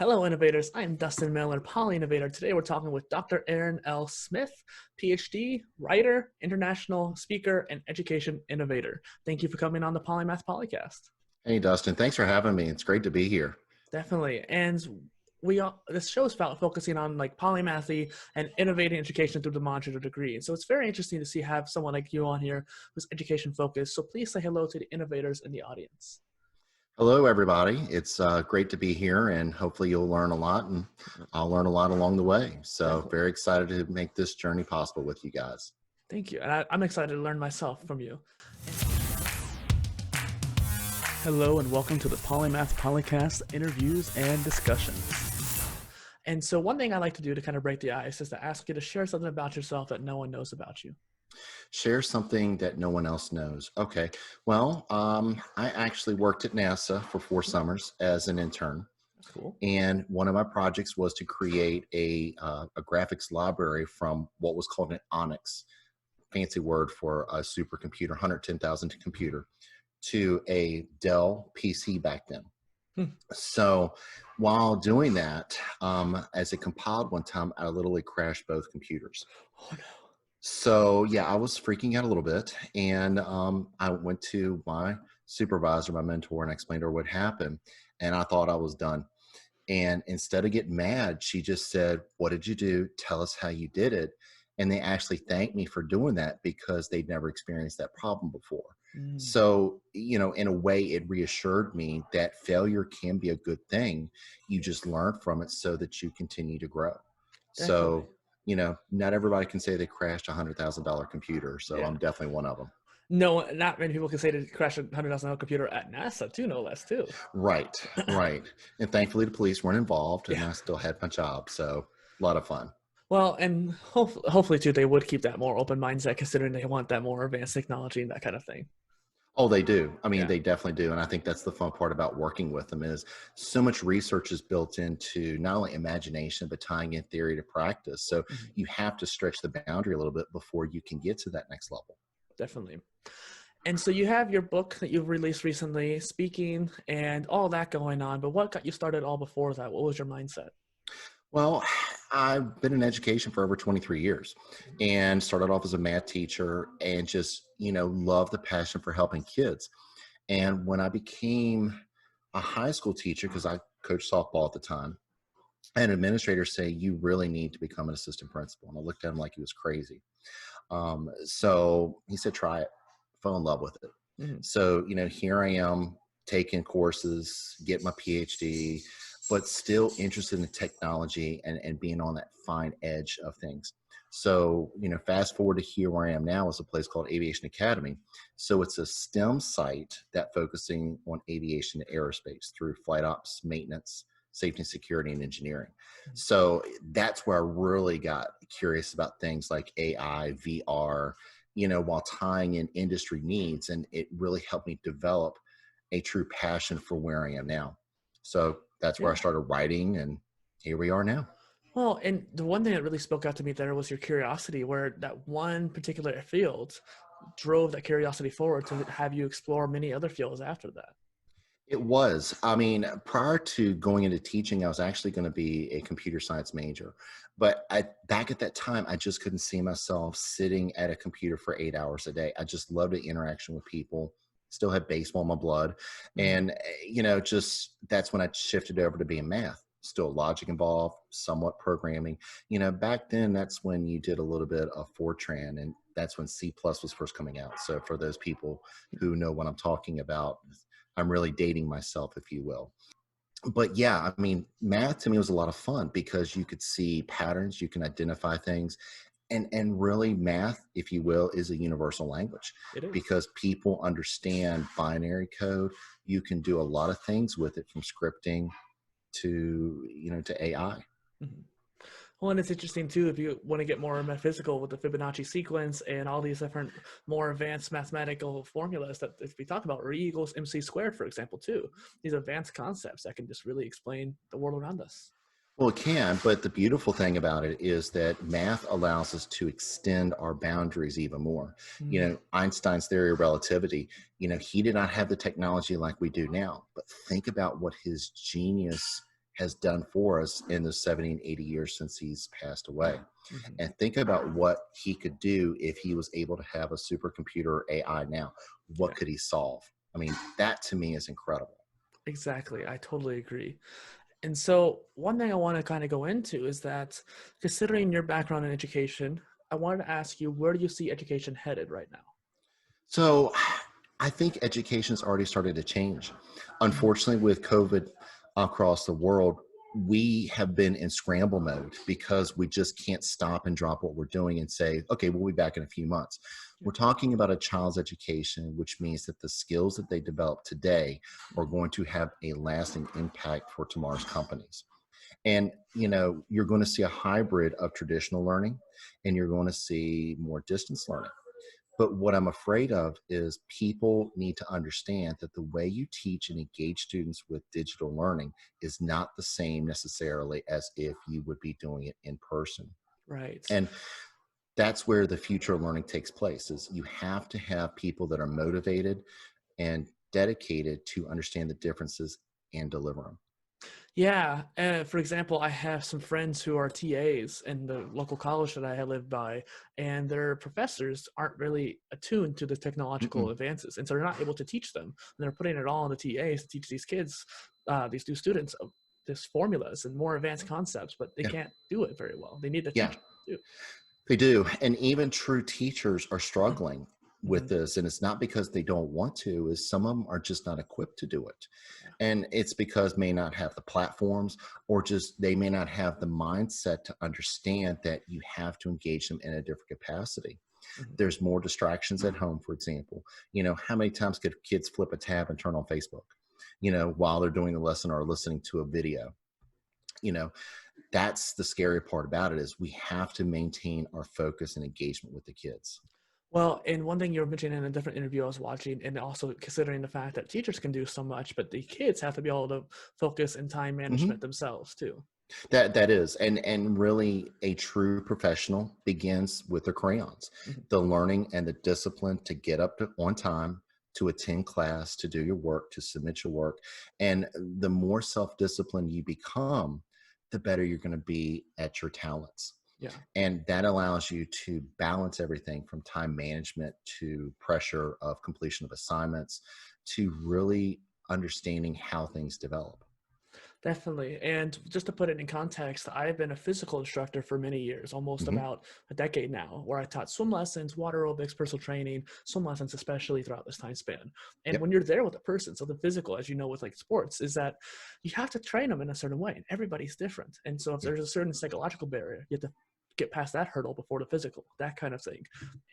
Hello, innovators. I am Dustin Miller, PolyInnovator. Today we're talking with Dr. Aaron L. Smith, PhD, writer, international speaker, and education innovator. Thank you for coming on the Polymath Polycast. Hey, Dustin, thanks for having me. It's great to be here. Definitely. And this show is about focusing on like polymathy and innovating education through the modular degree. And so it's very interesting to see have someone like you on here who's education focused. So please say hello to the innovators in the audience. Hello, everybody. It's great to be here, and hopefully you'll learn a lot, and I'll learn a lot along the way. So Definitely. very excited to make this journey possible with you guys. Thank you. And I'm excited to learn myself from you. Hello and welcome to the Polymath Polycast interviews and discussions. And so one thing I like to do to kind of break the ice is to ask you to share something about yourself that no one knows about you. Share something that no one else knows. Okay. Well, I actually worked at NASA for 4 summers as an intern. That's cool. And one of my projects was to create a graphics library from what was called an Onyx, fancy word for a supercomputer, 110,000 computer, to a Dell PC back then. So while doing that, as it compiled one time, I literally crashed both computers. Oh no. So yeah, I was freaking out a little bit, and I went to my supervisor, my mentor, and I explained to her what happened, and I thought I was done. And instead of getting mad, she just said, "What did you do? Tell us how you did it." And they actually thanked me for doing that because they'd never experienced that problem before. So, in a way, it reassured me that failure can be a good thing. You just learn from it so that you continue to grow. Definitely. So, not everybody can say they crashed a $100,000 computer. So Yeah. I'm definitely one of them. No, not many people can say to crash a $100,000 computer at NASA too, no less too. Right, right. And thankfully, the police weren't involved, and Yeah. I still had my job. So a lot of fun. Well, and hopefully too, they would keep that more open mindset considering they want that more advanced technology and that kind of thing. Oh, they do. I mean, Yeah. they definitely do. And I think that's the fun part about working with them is so much research is built into not only imagination, but tying in theory to practice. So Mhm. you have to stretch the boundary a little bit before you can get to that next level. Definitely. And so you have your book that you've released recently, speaking and all that going on. But what got you started all before that? What was your mindset? Well, I've been in education for over 23 years and started off as a math teacher and just, love the passion for helping kids. And when I became a high school teacher, because I coached softball at the time, I had an administrator say, "You really need to become an assistant principal." And I looked at him like he was crazy. So he said, "Try it." Fell in love with it. Mhm. So, here I am taking courses, get my PhD, but still interested in technology and being on that fine edge of things. So, fast forward to here where I am now is a place called Aviation Academy. So it's a STEM site that focusing on aviation and aerospace through flight ops, maintenance, safety and security, and engineering. So that's where I really got curious about things like AI, VR, while tying in industry needs. And it really helped me develop a true passion for where I am now. So that's where I Yeah. started writing, and here we are now. Well, and the one thing that really spoke out to me there was your curiosity, where that one particular field drove that curiosity forward to have you explore many other fields after that. It was. I mean, prior to going into teaching, I was actually going to be a computer science major. But back at that time, I just couldn't see myself sitting at a computer for 8 hours a day. I just loved the interaction with people, still had baseball in my blood. Mhm. And, just that's when I shifted over to being math. Still logic involved, somewhat programming. Back then, that's when you did a little bit of Fortran, and that's when C plus was first coming out. So for those people who know what I'm talking about, I'm really dating myself, if you will. But yeah, I mean, math to me was a lot of fun because you could see patterns, you can identify things, and really math, if you will, is a universal language It is. because people understand binary code. You can do a lot of things with it from scripting to AI. Mhm. Well, and it's interesting too if you want to get more metaphysical with the Fibonacci sequence and all these different more advanced mathematical formulas that if we talk about, or E equals MC squared, for example, too. These advanced concepts that can just really explain the world around us. Well, it can, but the beautiful thing about it is that math allows us to extend our boundaries even more. Mm. Einstein's theory of relativity, he did not have the technology like we do now, but think about what his genius has done for us in the 70 and 80 years since he's passed away. Mhm. And think about what he could do if he was able to have a supercomputer or AI now. What Yeah, could he solve? I mean, that to me is incredible. exactly. I totally agree. And so, one thing I want to kind of go into is that considering your background in education, I wanted to ask you, where do you see education headed right now? So I think education's already started to change. Mhm. Unfortunately, with COVID across the world, we have been in scramble mode because we just can't stop and drop what we're doing and say, okay, we'll be back in a few months. Yeah. We're talking about a child's education, which means that the skills that they develop today are Mhm. going to have a lasting impact for tomorrow's companies. And you're going to see a hybrid of traditional learning and you're going to see more distance learning. But what I'm afraid of is people need to understand that the way you teach and engage students with digital learning is not the same necessarily as if you would be doing it in person. Right. And that's where the future of learning takes place is you have to have people that are motivated and dedicated to understand the differences and deliver them. Yeah. For example, I have some friends who are TAs in the local college that I live by, and their professors aren't really attuned to the technological Mm-mm. advances. And so they're not able to teach them. And they're putting it all on the TAs to teach these kids, these new students, this formulas and more advanced concepts, but they Yeah. can't do it very well. They need the Yeah. teacher too. They do. And even true teachers are struggling with Mhm. this. And it's not because they don't want to, is some of them are just not equipped to do it. Yeah. And it's because may not have the platforms or just they may not have the mindset to understand that you have to engage them in a different capacity. Mhm. There's more distractions at home, for example. How many times could kids flip a tab and turn on Facebook, while they're doing the lesson or listening to a video? You know, that's the scary part about it is we have to maintain our focus and engagement with the kids. Well, and one thing you were mentioning in a different interview I was watching, and also considering the fact that teachers can do so much, but the kids have to be able to focus and time management Mhm. themselves too. That is, and really, a true professional begins with their crayons, Mhm. the learning and the discipline to get up on time, to attend class, to do your work, to submit your work, and the more self-disciplined you become, the better you're going to be at your talents. Yeah, And that allows you to balance everything from time management to pressure of completion of assignments to really understanding how things develop. definitely. And just to put it in context, I've been a physical instructor for many years, almost Hmm. about a decade now, where I taught swim lessons, water aerobics, personal training, swim lessons, especially throughout this time span. And Yep. when you're there with a person, so the physical, as you know, with like sports, is that you have to train them in a certain way, and everybody's different. And so if Yeah. there's a certain psychological barrier, you have to get past that hurdle before the physical, that kind of thing.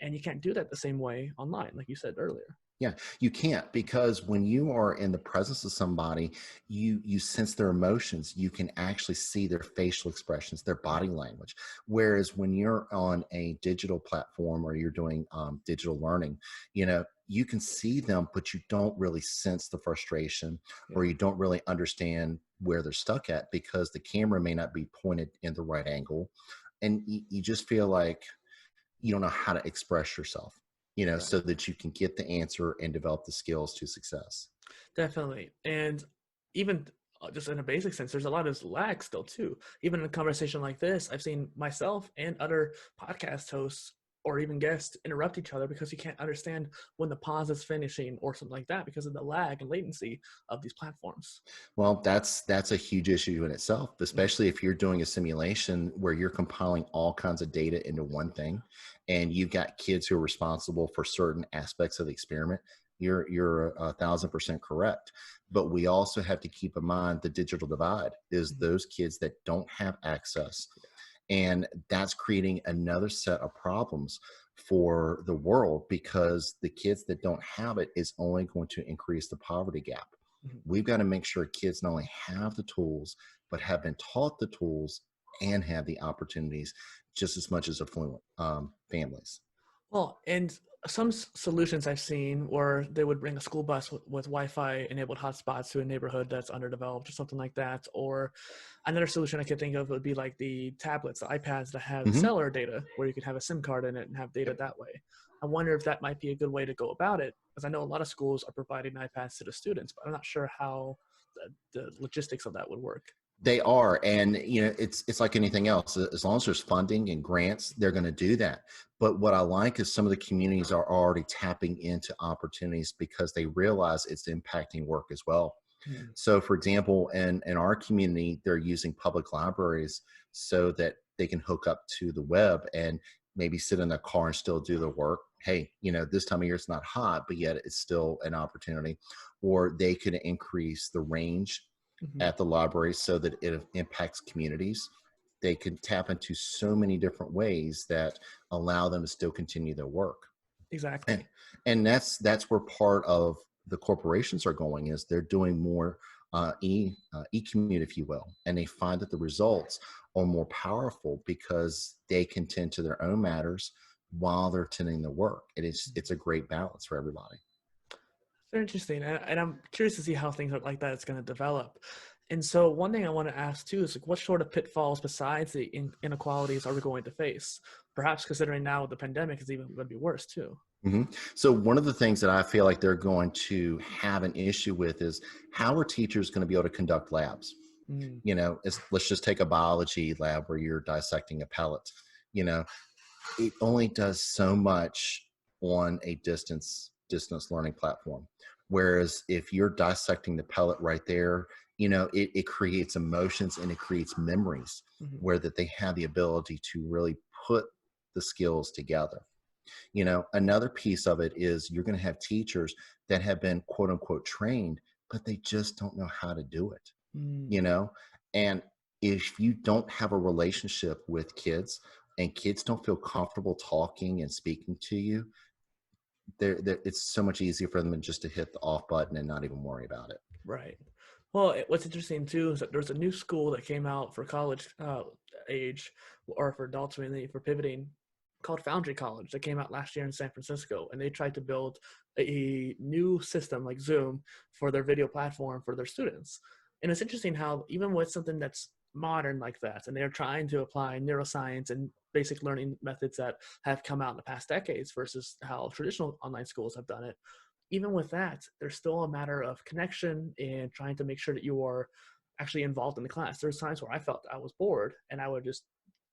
And you can't do that the same way online, like you said earlier. Yeah, you can't because when you are in the presence of somebody, you sense their emotions. You can actually see their facial expressions, their Yeah, body language. Whereas when you're on a digital platform or you're doing digital learning, you can see them, but you don't really sense the frustration or yeah, you don't really understand where they're stuck at because the camera may not be pointed in the right angle, and you just feel like you don't know how to express yourself, so right. that you can get the answer and develop the skills to success. Definitely. And even just in a basic sense, there's a lot of lag still too. Even in a conversation like this, I've seen myself and other podcast hosts or even guests interrupt each other because you can't understand when the pause is finishing or something like that because of the lag and latency of these platforms. Well, that's a huge issue in itself, Mhm. especially if you're doing a simulation where you're compiling all kinds of data into one thing, and you've got kids who are responsible for certain aspects of the experiment. You're 1,000% correct, but we also have to keep in mind the digital divide is Mhm. those kids that don't have access. And that's creating another set of problems for the world because the kids that don't have it is only going to increase the poverty gap. Mhm. We've got to make sure kids not only have the tools, but have been taught the tools and have the opportunities just as much as affluent families. Well, and some solutions I've seen where they would bring a school bus with Wi-Fi enabled hotspots to a neighborhood that's underdeveloped or something like that. Or another solution I could think of would be like the tablets, the iPads that have Hmm. cellular data where you can have a SIM card in it and have data Yep. that way. I wonder if that might be a good way to go about it because I know a lot of schools are providing iPads to the students, but I'm not sure how the logistics of that would work. They are, and it's like anything else. As long as there's funding and grants, they're going to do that. But what I like is some of the communities are already tapping into opportunities because they realize it's impacting work as well. Mm. So, for example, in our community, they're using public libraries so that they can hook up to the web and maybe sit in their car and still do the work. Hey, this time of year it's not hot, but yet it's still an opportunity. Or they could increase the range Mhm. at the library so that it impacts communities. They can tap into so many different ways that allow them to still continue their work. And, Exactly. and that's where part of the corporations are going is they're doing more e-commute, if you will, and they find that the results are more powerful because they can tend to their own matters while they're tending the work. It's a great balance for everybody. Very interesting, and I'm curious to see how things like that is going to develop. And so, one thing I want to ask too is like, what sort of pitfalls besides the inequalities are we going to face? Perhaps considering now the pandemic is even going to be worse too. hmm So one of the things that I feel like they're going to have an issue with is how are teachers going to be able to conduct labs? Mm, Let's just take a biology lab where you're dissecting a pellet. You know, it only does so much on a distance learning platform. Whereas if you're dissecting the pellet right there, it creates emotions and it creates memories mhm, where that they have the ability to really put the skills together. Another piece of it is you're going to have teachers that have been quote unquote trained, but they just don't know how to do it, mm, you know? And if you don't have a relationship with kids and kids don't feel comfortable talking and speaking to you, it's so much easier for them just to hit the off button and not even worry about it. right. Well, what's interesting too is that there's a new school that came out for college age, or for adults mainly for pivoting, called Foundry College, that came out last year in San Francisco, and they tried to build a new system like Zoom for their video platform for their students. And it's interesting how even with something that's modern like that, and they're trying to apply neuroscience and basic learning methods that have come out in the past decades versus how traditional online schools have done it, even with that, there's still a matter of connection and trying to make sure that you are actually involved in the class. There's times where I felt I was bored and I would just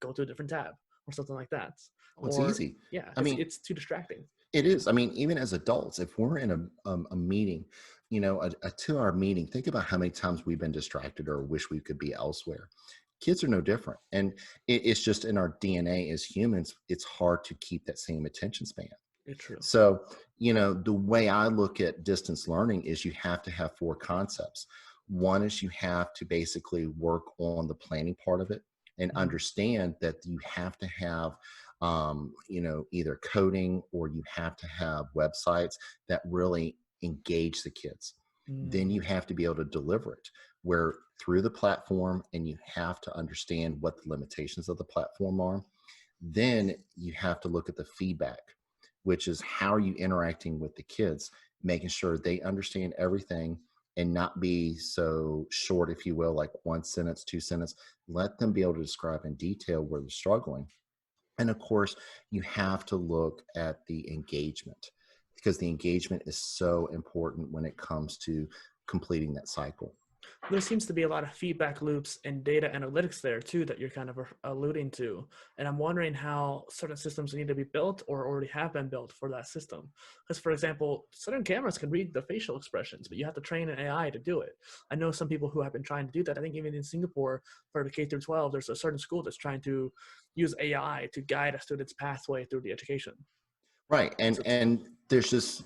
go to a different tab or something like that. Oh, it's Or easy. yeah, I mean, it's too distracting. it is. I mean, even as adults, if we're in a meeting, a 2 hour meeting, think about how many times we've been distracted or wish we could be elsewhere. Kids are no different. And it's just in our DNA as humans, it's hard to keep that same attention span. It's true. So, the way I look at distance learning is you have to have 4 concepts. One is you have to basically work on the planning part of it and Mhm. understand that you have to have, either coding or you have to have websites that really engage the kids. Then Mm, you have to be able to deliver it where through the platform, and you have to understand what the limitations of the platform are. Then you have to look at the feedback, which is how are you interacting with the kids, making sure they understand everything and not be so short, if you will, like 1 sentence, 2 sentence. Let them be able to describe in detail where they're struggling. And of course, you have to look at the engagement because the engagement is so important when it comes to completing that cycle. there seems to be a lot of feedback loops and data analytics there too that you're kind of alluding to, and I'm wondering how certain systems need to be built or already have been built for that system. Because for example, certain cameras can read the facial expressions, but you have to train an AI to do it. I know some people who have been trying to do that. I think even in Singapore for the K through 12 there's a certain school that's trying to use AI to guide a student's pathway through the education. Right. And So and there's just,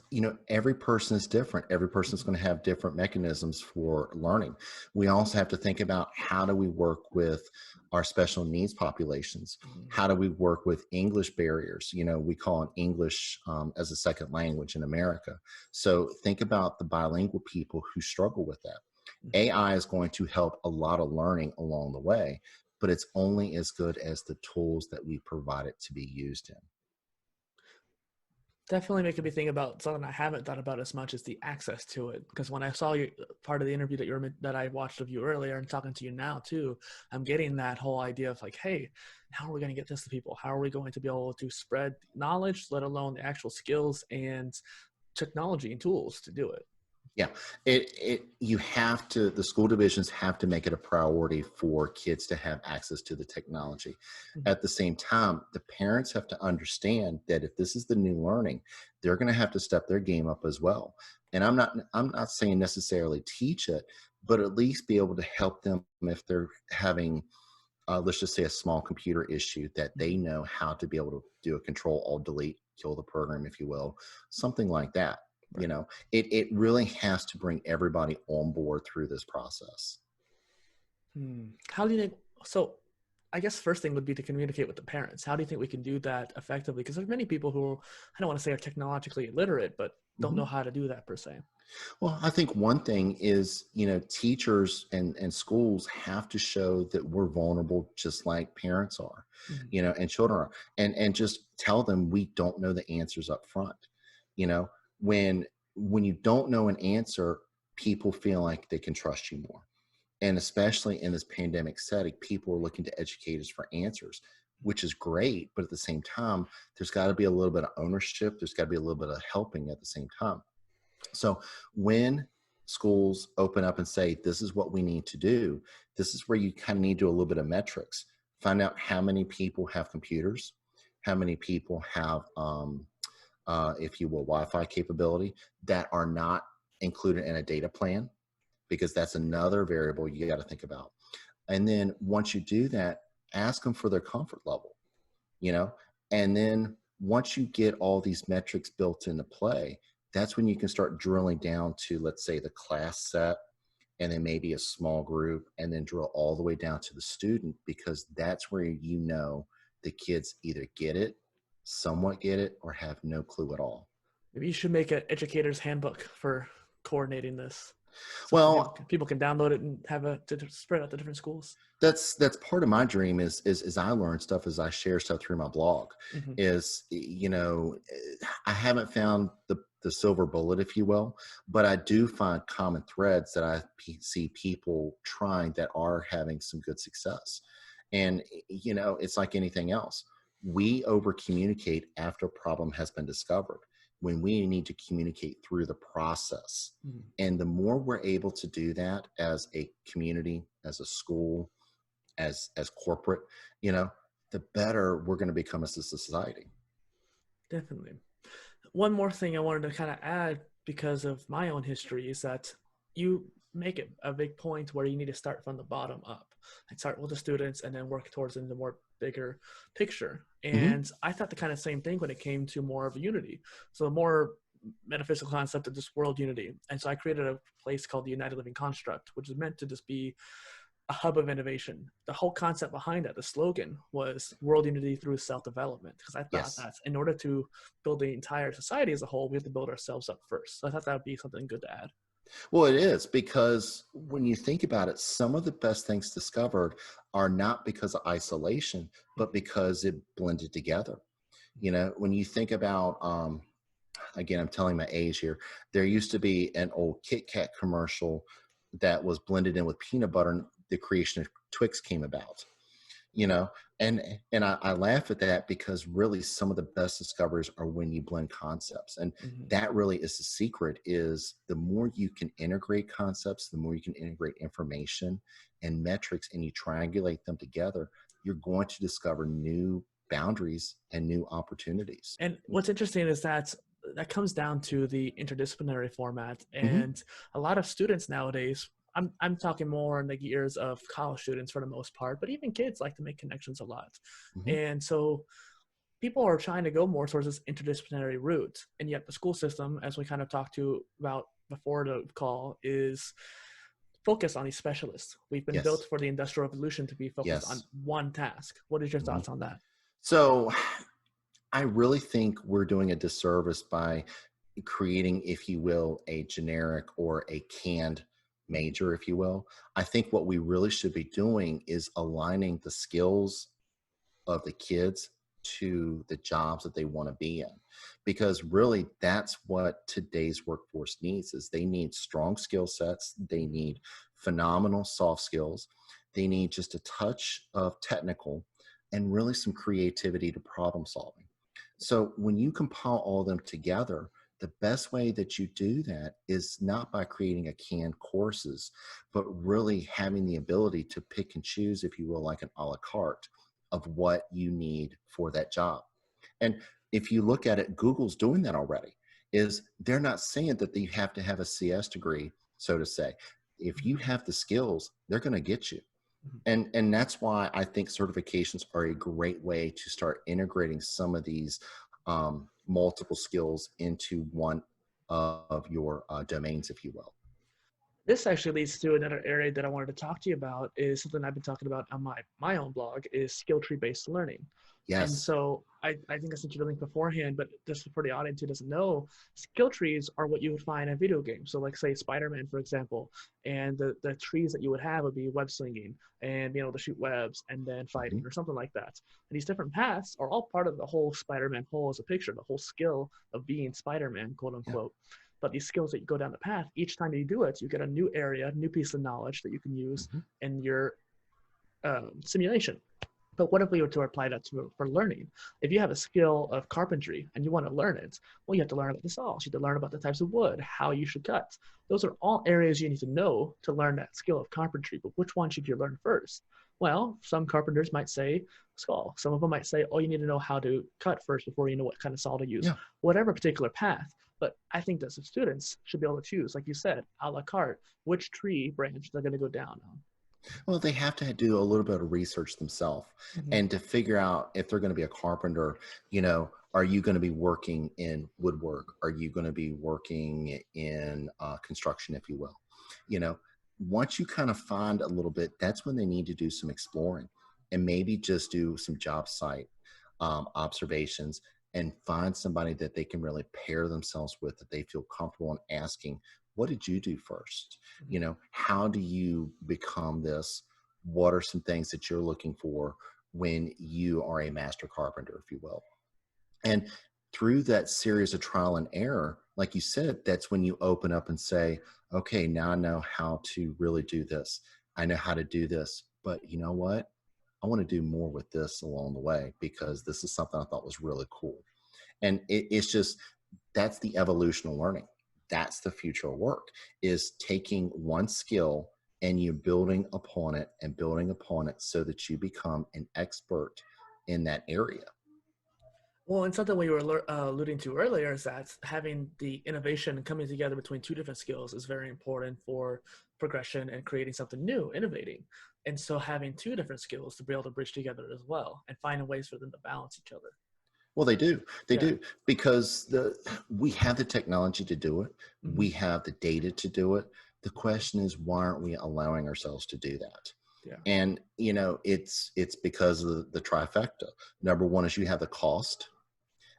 every person is different. Every person's going to have different mechanisms for learning. We also have to think about how do we work with our special needs populations? mhm. How do we work with English barriers? We call it English as a second language in America. So think about the bilingual people who struggle with that. Mhm. AI is going to help a lot of learning along the way, but it's only as good as the tools that we provide it to be used in. Definitely making me think about something I haven't thought about as much as the access to it. Because when I saw you, part of the interview that I watched of you earlier and talking to you now too, I'm getting that whole idea of like, hey, how are we going to get this to people? How are we going to be able to spread knowledge, let alone the actual skills and technology and tools to do it? Yeah, you have to, the school divisions have to make it a priority for kids to have access to the technology. Mhm. At the same time, the parents have to understand that if this is the new learning, they're going to have to step their game up as well. And I'm not saying necessarily teach it, but at least be able to help them if they're having, let's just say, a small computer issue, that they Mhm. know how to be able to do a control alt delete, kill the program, if you will, something like that. Right. It really has to bring everybody on board through this process. How do you think? So, I guess first thing would be to communicate with the parents. How do you think we can do that effectively? Because there's many people who I don't want to say are technologically illiterate, but don't know Mhm. how to do that per se. Well, I think one thing is, teachers and schools have to show that we're vulnerable just like parents are, Mhm. and children are, and just tell them we don't know the answers up front. You know, when you don't know an answer, people feel like they can trust you more. And especially in this pandemic setting, people are looking to educators for answers, which is great. But at the same time, there's got to be a little bit of ownership. There's got to be a little bit of helping at the same time. So when schools open up and say, this is what we need to do, this is where you kind of need to do a little bit of metrics. Find out how many people have computers, how many people have, if you will, Wi-Fi capability that are not included in a data plan, because that's another variable you got to think about. And then once you do that, ask them for their comfort level, you know, and then once you get all these metrics built into play, that's when you can start drilling down to, let's say, the class set, and then maybe a small group, and then drill all the way down to the student, because that's where the kids either get it, somewhat get it, or have no clue at all. Maybe you should make an educator's handbook for coordinating this, so Well, people can download it and have to spread out to different schools. that's part of my dream is I learn stuff as I share stuff through my blog. Hmm. Is I haven't found the silver bullet, if you will, but I do find common threads that see people trying that are having some good success. And it's like anything else. We over communicate after a problem has been discovered, when we need to communicate through the process. Hmm. And the more we're able to do that as a community, as a school, as corporate, you know, the better we're going to become as a society. Definitely. One more thing I wanted to kind of add because of my own history is that you make it a big point where you need to start from the bottom up and start with the students and then work towards in the more bigger picture. Hmm. And I thought the kind of same thing when it came to more of unity. So a more metaphysical concept of just world unity. And so I created a place called the United Living Construct, which is meant to just be a hub of innovation. The whole concept behind that, the slogan was world unity through self-development. Because I thought Yes. that in order to build the entire society as a whole, we have to build ourselves up first. So I thought that would be something good to add. Well, it is, because when you think about it, some of the best things discovered are not because of isolation, but because it blended together. When you think about, again, I'm telling my age here, there used to be an old Kit Kat commercial that was blended in with peanut butter, and the creation of Twix came about. you know and I laugh at that, because really some of the best discoveries are when you blend concepts, and Mhm. that really is the secret. Is the more you can integrate concepts, the more you can integrate information and metrics, and you triangulate them together, you're going to discover new boundaries and new opportunities. And what's interesting is that that comes down to the interdisciplinary format. Hmm. And a lot of students nowadays, I'm talking more in the years of college students for the most part, but even kids like to make connections a lot. Hmm. And so people are trying to go more towards this interdisciplinary route. And yet the school system, as we kind of talked to about before the call, is focused on these specialists. We've been built Yes. for the industrial revolution to be focused on Yes. one task. What is your Hmm. thoughts on that? So I really think we're doing a disservice by creating, if you will, a generic or a canned major, if you will. I think what we really should be doing is aligning the skills of the kids to the jobs that they want to be in, because really that's what today's workforce needs. Is they need strong skill sets, they need phenomenal soft skills, they need just a touch of technical, and really some creativity to problem solving. So when you compile all of them together, the best way that you do that is not by creating a canned courses, but really having the ability to pick and choose, if you will, like an a la carte of what you need for that job. And if you look at it, Google's doing that already. Is they're not saying that you have to have a CS degree, so to say. If you have the skills, they're going to get you. Mhm. And that's why I think certifications are a great way to start integrating some of these multiple skills into one of your domains, if you will. This actually leads to another area that I wanted to talk to you about is something I've been talking about on my own blog is skill tree based learning. And Yes. so I think I sent you the link beforehand, but just for the audience who doesn't know, skill trees are what you would find in video games. So like say Spider-Man, for example, and the trees that you would have would be web slinging and being able to shoot webs and then fighting Mhm. or something like that. And these different paths are all part of the whole Spider-Man whole as a picture, the whole skill of being Spider-Man, quote Yeah. unquote. But these skills that you go down the path, each time you do it, you get a new area, new piece of knowledge that you can use Mhm. in your simulation. But what if we were to apply that for learning? If you have a skill of carpentry and you want to learn it, well, you have to learn about the saws. You have to learn about the types of wood, how you should cut. Those are all areas you need to know to learn that skill of carpentry. But which one should you learn first? Well, some carpenters might say saw. Some of them might say, oh, you need to know how to cut first before you know what kind of saw to use. Yeah. Whatever particular path. But I think that some students should be able to choose, like you said, a la carte, which tree branch they're going to go down on. Well, they have to do a little bit of research themselves Mm-hmm. and to figure out if they're going to be a carpenter, are you going to be working in woodwork? Are you going to be working in construction, if you will? You know, once you kind of find a little bit, that's when they need to do some exploring and maybe just do some job site observations and find somebody that they can really pair themselves with that they feel comfortable in asking, what did you do first? How do you become this? What are some things that you're looking for when you are a master carpenter, if you will? And through that series of trial and error, like you said, that's when you open up and say, okay, now I know how to really do this. I know how to do this. But you know what? I want to do more with this along the way because this is something I thought was really cool. And it's just, that's the evolution of learning. That's the future of work, is taking one skill and you building upon it and building upon it so that you become an expert in that area. Well, and something we were alluding to earlier is that having the innovation and coming together between two different skills is very important for progression and creating something new, innovating. And so having two different skills to be able to bridge together as well and finding ways for them to balance each other. Well, they do. They Yeah. do because we have the technology to do it. We Hmm. have the data to do it. The question is, why aren't we allowing ourselves to do that? Yeah. And it's because of the trifecta. Number one is you have the cost,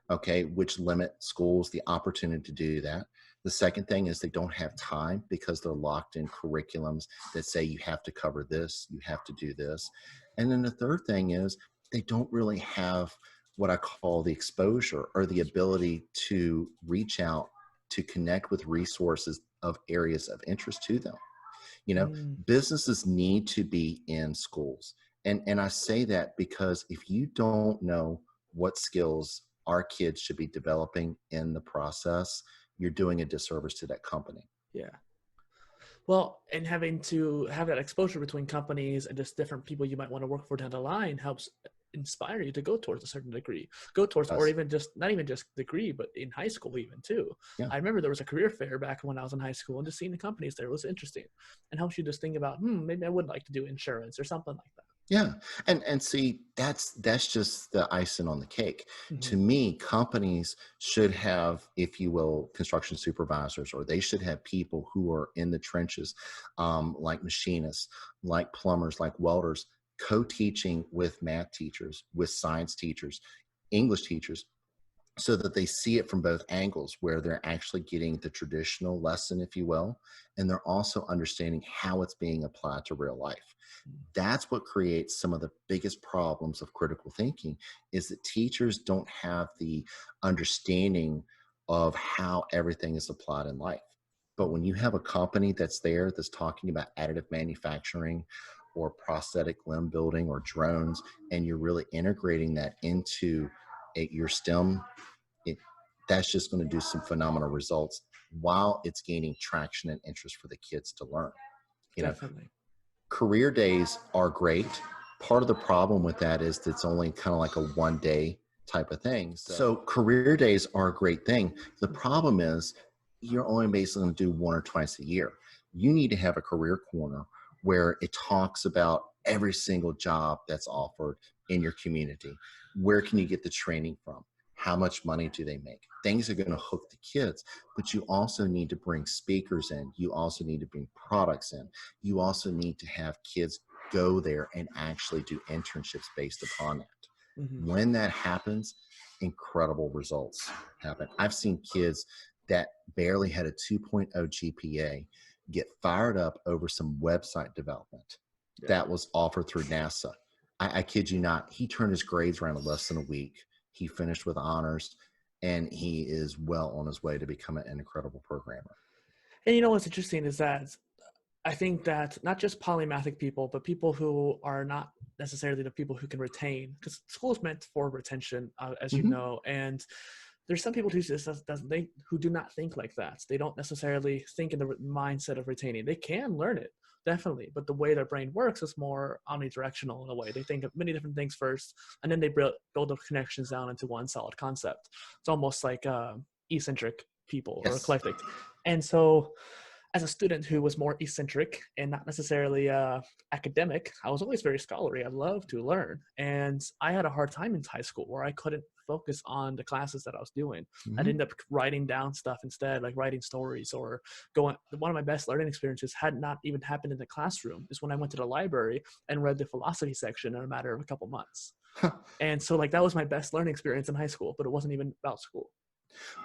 okay, which limit schools the opportunity to do that. The second thing is they don't have time because they're locked in curriculums that say you have to cover this, you have to do this. And then the third thing is they don't really have what I call the exposure or the ability to reach out to connect with resources of areas of interest to them. You know, Mm, businesses need to be in schools. And I say that because if you don't know what skills our kids should be developing in the process, you're doing a disservice to that company. yeah. Well, and having to have that exposure between companies and just different people you might want to work for down the line helps inspire you to go towards a certain degree, go towards, or Us. even just not even just degree, but in high school even too. Yeah. I remember there was a career fair back when I was in high school, and just seeing the companies there was interesting, and helps you just think about, maybe I would like to do insurance or something like that. Yeah. And see, that's just the icing on the cake. Hmm. To me, companies should have, if you will, construction supervisors, or they should have people who are in the trenches, like machinists, like plumbers, like welders, co-teaching with math teachers, with science teachers, English teachers, so that they see it from both angles, where they're actually getting the traditional lesson, if you will, and they're also understanding how it's being applied to real life. That's what creates some of the biggest problems of critical thinking, is that teachers don't have the understanding of how everything is applied in life. But when you have a company that's there that's talking about additive manufacturing or prosthetic limb building or drones, and you're really integrating that into your STEM, it, that's just going to do some phenomenal results while it's gaining traction and interest for the kids to learn. You know, Definitely. career days are great. Part of the problem with that is that it's only kind of like a 1 day type of thing. So career days are a great thing. The problem is you're only basically going to do 1 or 2 a year. You need to have a career corner where it talks about every single job that's offered in your community. Where can you get the training from? How much money do they make? Things are going to hook the kids, but you also need to bring speakers in. You also need to bring products in. You also need to have kids go there and actually do internships based upon that. Hmm. When that happens, incredible results happen. I've seen kids that barely had a 2.0 GPA get fired up over some website development that was offered through NASA. I kid you not, he turned his grades around in less than a week. He finished with honors, and he is well on his way to becoming an incredible programmer. And you know what's interesting is that I think that not just polymathic people, but people who are not necessarily the people who can retain, because school is meant for retention, as you Mm-hmm. know, and there's some people who just doesn't think, who do not think like that. They don't necessarily think in the mindset of retaining. They can learn it, definitely, but the way their brain works is more omnidirectional in a way. They think of many different things first, and then they build the connections down into one solid concept. It's almost like eccentric people or Yes. eclectic. And so as a student who was more eccentric and not necessarily academic, I was always very scholarly. I loved to learn. And I had a hard time in high school where I couldn't focus on the classes that I was doing. I'd Mm-hmm. end up writing down stuff instead, like writing stories or going. One of my best learning experiences had not even happened in the classroom is when I went to the library and read the philosophy section in a matter of a couple months. And so like that was my best learning experience in high school, but it wasn't even about school.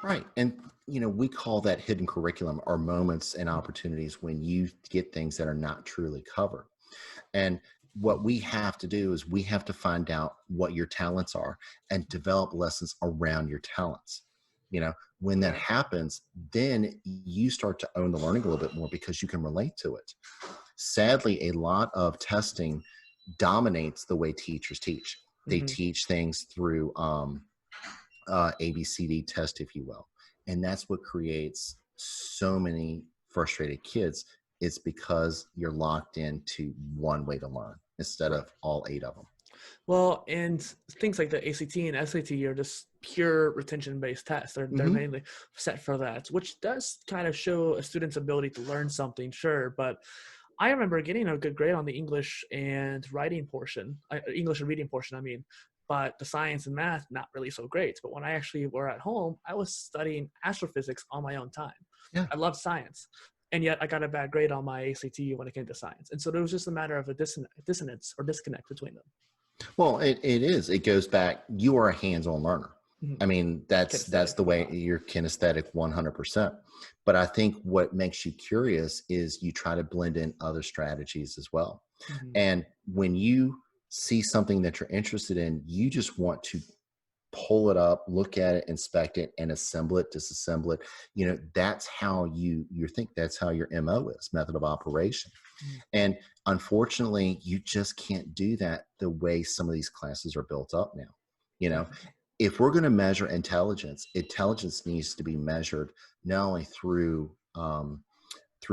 Right. And, we call that hidden curriculum, or moments and opportunities when you get things that are not truly covered. And what we have to do is we have to find out what your talents are and develop lessons around your talents. When that Right. happens, then you start to own the learning a little bit more because you can relate to it. Sadly, a lot of testing dominates the way teachers teach. They Mm-hmm. teach things through ABCD test, if you will. And that's what creates so many frustrated kids. It's because you're locked into one way to learn instead Right. of all 8 of them. Well, and things like the ACT and SAT are just pure retention-based tests. They're Mm-hmm. mainly set for that, which does kind of show a student's ability to learn something, sure. But I remember getting a good grade on the English and writing portion, English and reading portion, I mean, but the science and math, not really so great. But when I actually were at home, I was studying astrophysics on my own time. Yeah. I love science. And yet I got a bad grade on my ACT when it came to science. And so there was just a matter of a dissonance or disconnect between them. Well, it is. It goes back. You are a hands-on learner. Mm-hmm. I mean, that's Kinesthetic. the way you're kinesthetic 100%. But I think what makes you curious is you try to blend in other strategies as well. Mm-hmm. And when you see something that you're interested in, you just want to pull it up, look at it, inspect it, and assemble it, disassemble it. That's how you think. That's how your MO is, method of operation. Mm-hmm. And unfortunately, you just can't do that the way some of these classes are built up now. Definitely. If we're going to measure intelligence needs to be measured not only through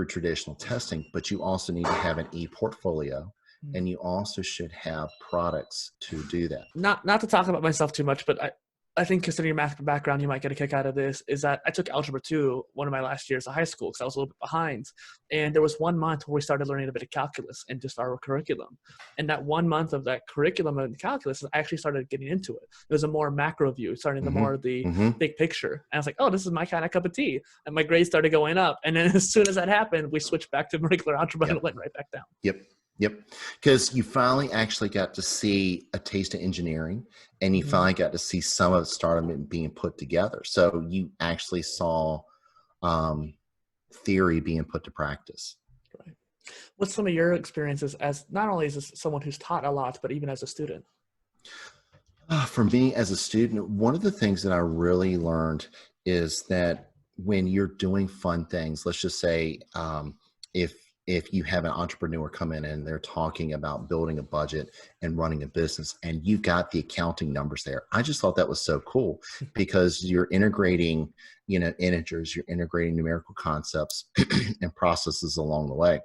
traditional testing, but you also need to have an e-portfolio, Mm-hmm. and you also should have products to do that. Not to talk about myself too much, but I think considering your math background, you might get a kick out of this, is that I took Algebra 2 one of my last years of high school because I was a little bit behind. And there was 1 month where we started learning a bit of calculus and just our curriculum. And that 1 month of that curriculum and calculus, I actually started getting into it. It was a more macro view, starting the more of the big picture. And I was like, oh, this is my kind of cup of tea. And my grades started going up. And then as soon as that happened, we switched back to regular algebra and it went right back down. Yep. Because you finally actually got to see a taste of engineering, and you finally got to see some of it started being put together. So you actually saw theory being put to practice. Right. What's some of your experiences as not only as someone who's taught a lot, but even as a student? For me as a student, one of the things that I really learned is that when you're doing fun things, let's just say if if you have an entrepreneur come in and they're talking about building a budget and running a business and you've got the accounting numbers there. I just thought that was so cool because you're integrating, integers, you're integrating numerical concepts and processes along the way.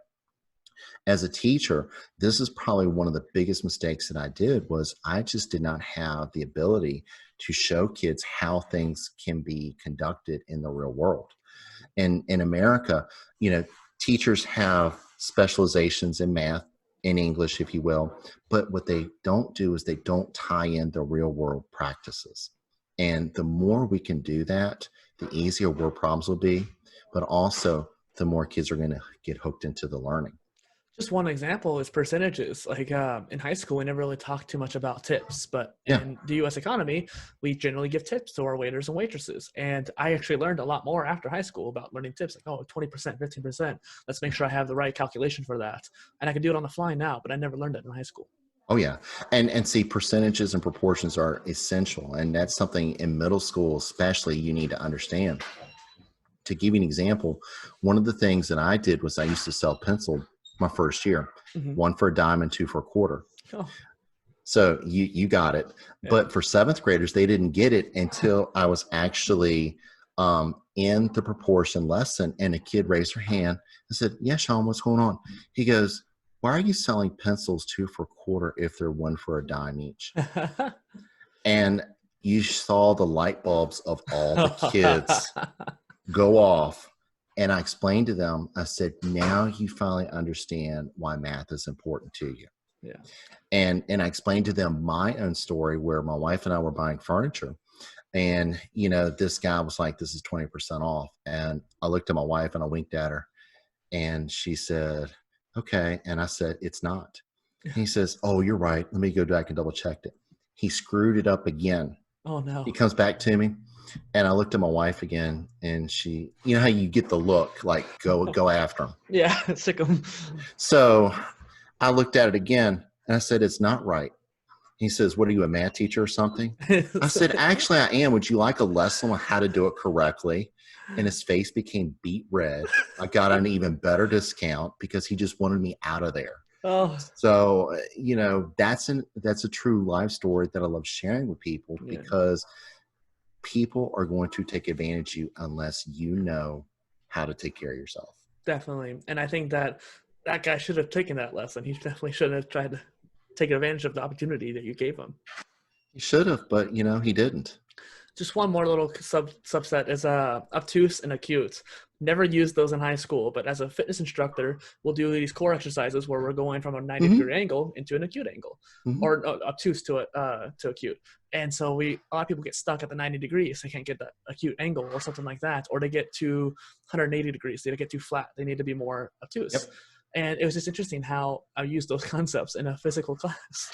As a teacher, this is probably one of the biggest mistakes that I did was I just did not have the ability to show kids how things can be conducted in the real world. And in America, teachers have specializations in math, in English, if you will, but what they don't do is they don't tie in the real world practices. And the more we can do that, the easier word problems will be, but also the more kids are going to get hooked into the learning. Just one example is percentages. Like in high school, we never really talked too much about tips, but Yeah. in the U.S. economy, we generally give tips to our waiters and waitresses. And I actually learned a lot more after high school about learning tips. Like, 20%, 15%. Let's make sure I have the right calculation for that. And I can do it on the fly now, but I never learned it in high school. Oh yeah. And see, percentages and proportions are essential. And that's something in middle school, especially, you need to understand. To give you an example, one of the things that I did was I used to sell pencil my first year, Hmm. one for a dime and two for a quarter. Oh, So you got it. yeah. But for seventh graders, they didn't get it until I was actually in the proportion lesson. And a kid raised her hand and said, "Yeah, Sean, what's going on?" He goes, "Why are you selling pencils two for a quarter if they're one for a dime each?" And you saw the light bulbs of all the kids go off. And I explained to them, I said, "Now you finally understand why math is important to you." Yeah. And I explained to them my own story where my wife and I were buying furniture. And, this guy was like, "This is 20% off." And I looked at my wife and I winked at her and she said, "Okay." And I said, "It's not." And he says, "Oh, you're right. Let me go back and double check it." He screwed it up again. Oh, He no. comes back to me and I looked at my wife again and she, how you get the look like go after him. Yeah, sick 'em. So I looked at it again and I said, "It's not right." He says, "What are you, a math teacher or something?" I said, "Actually, I am. Would you like a lesson on how to do it correctly?" And his face became beet red. I got an even better discount because he just wanted me out of there. Oh, So, that's a true life story that I love sharing with people yeah. because people are going to take advantage of you unless you know how to take care of yourself. Definitely. And I think that that guy should have taken that lesson. He definitely should have tried to take advantage of the opportunity that you gave him. He should have, but he didn't. Just one more little subset is obtuse and acute. Never used those in high school, but as a fitness instructor, we'll do these core exercises where we're going from a 90-degree Hmm. angle into an acute angle, Hmm. or obtuse to acute. And so a lot of people get stuck at the 90 degrees. They can't get the acute angle or something like that, or they get to 180 degrees. They get too flat. They need to be more obtuse. Yep. And it was just interesting how I used those concepts in a physical class.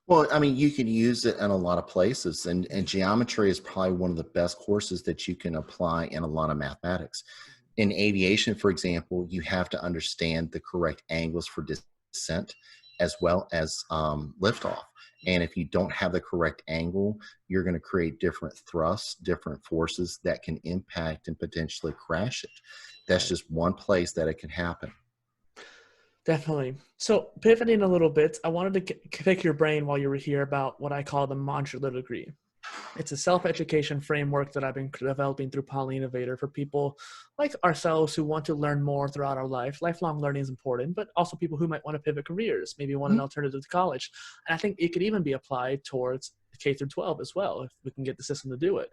Well, I mean, you can use it in a lot of places, and geometry is probably one of the best courses that you can apply in a lot of mathematics. In aviation, for example, you have to understand the correct angles for descent as well as liftoff. And if you don't have the correct angle, you're going to create different thrusts, different forces that can impact and potentially crash it. That's Right. just one place that it can happen. Definitely. So pivoting a little bit, I wanted to pick your brain while you were here about what I call the modular degree. It's a self-education framework that I've been developing through PolyInnovator for people like ourselves who want to learn more throughout our life. Lifelong learning is important, but also people who might want to pivot careers, maybe want an Mhm. alternative to college. And I think it could even be applied towards K through 12 as well, if we can get the system to do it.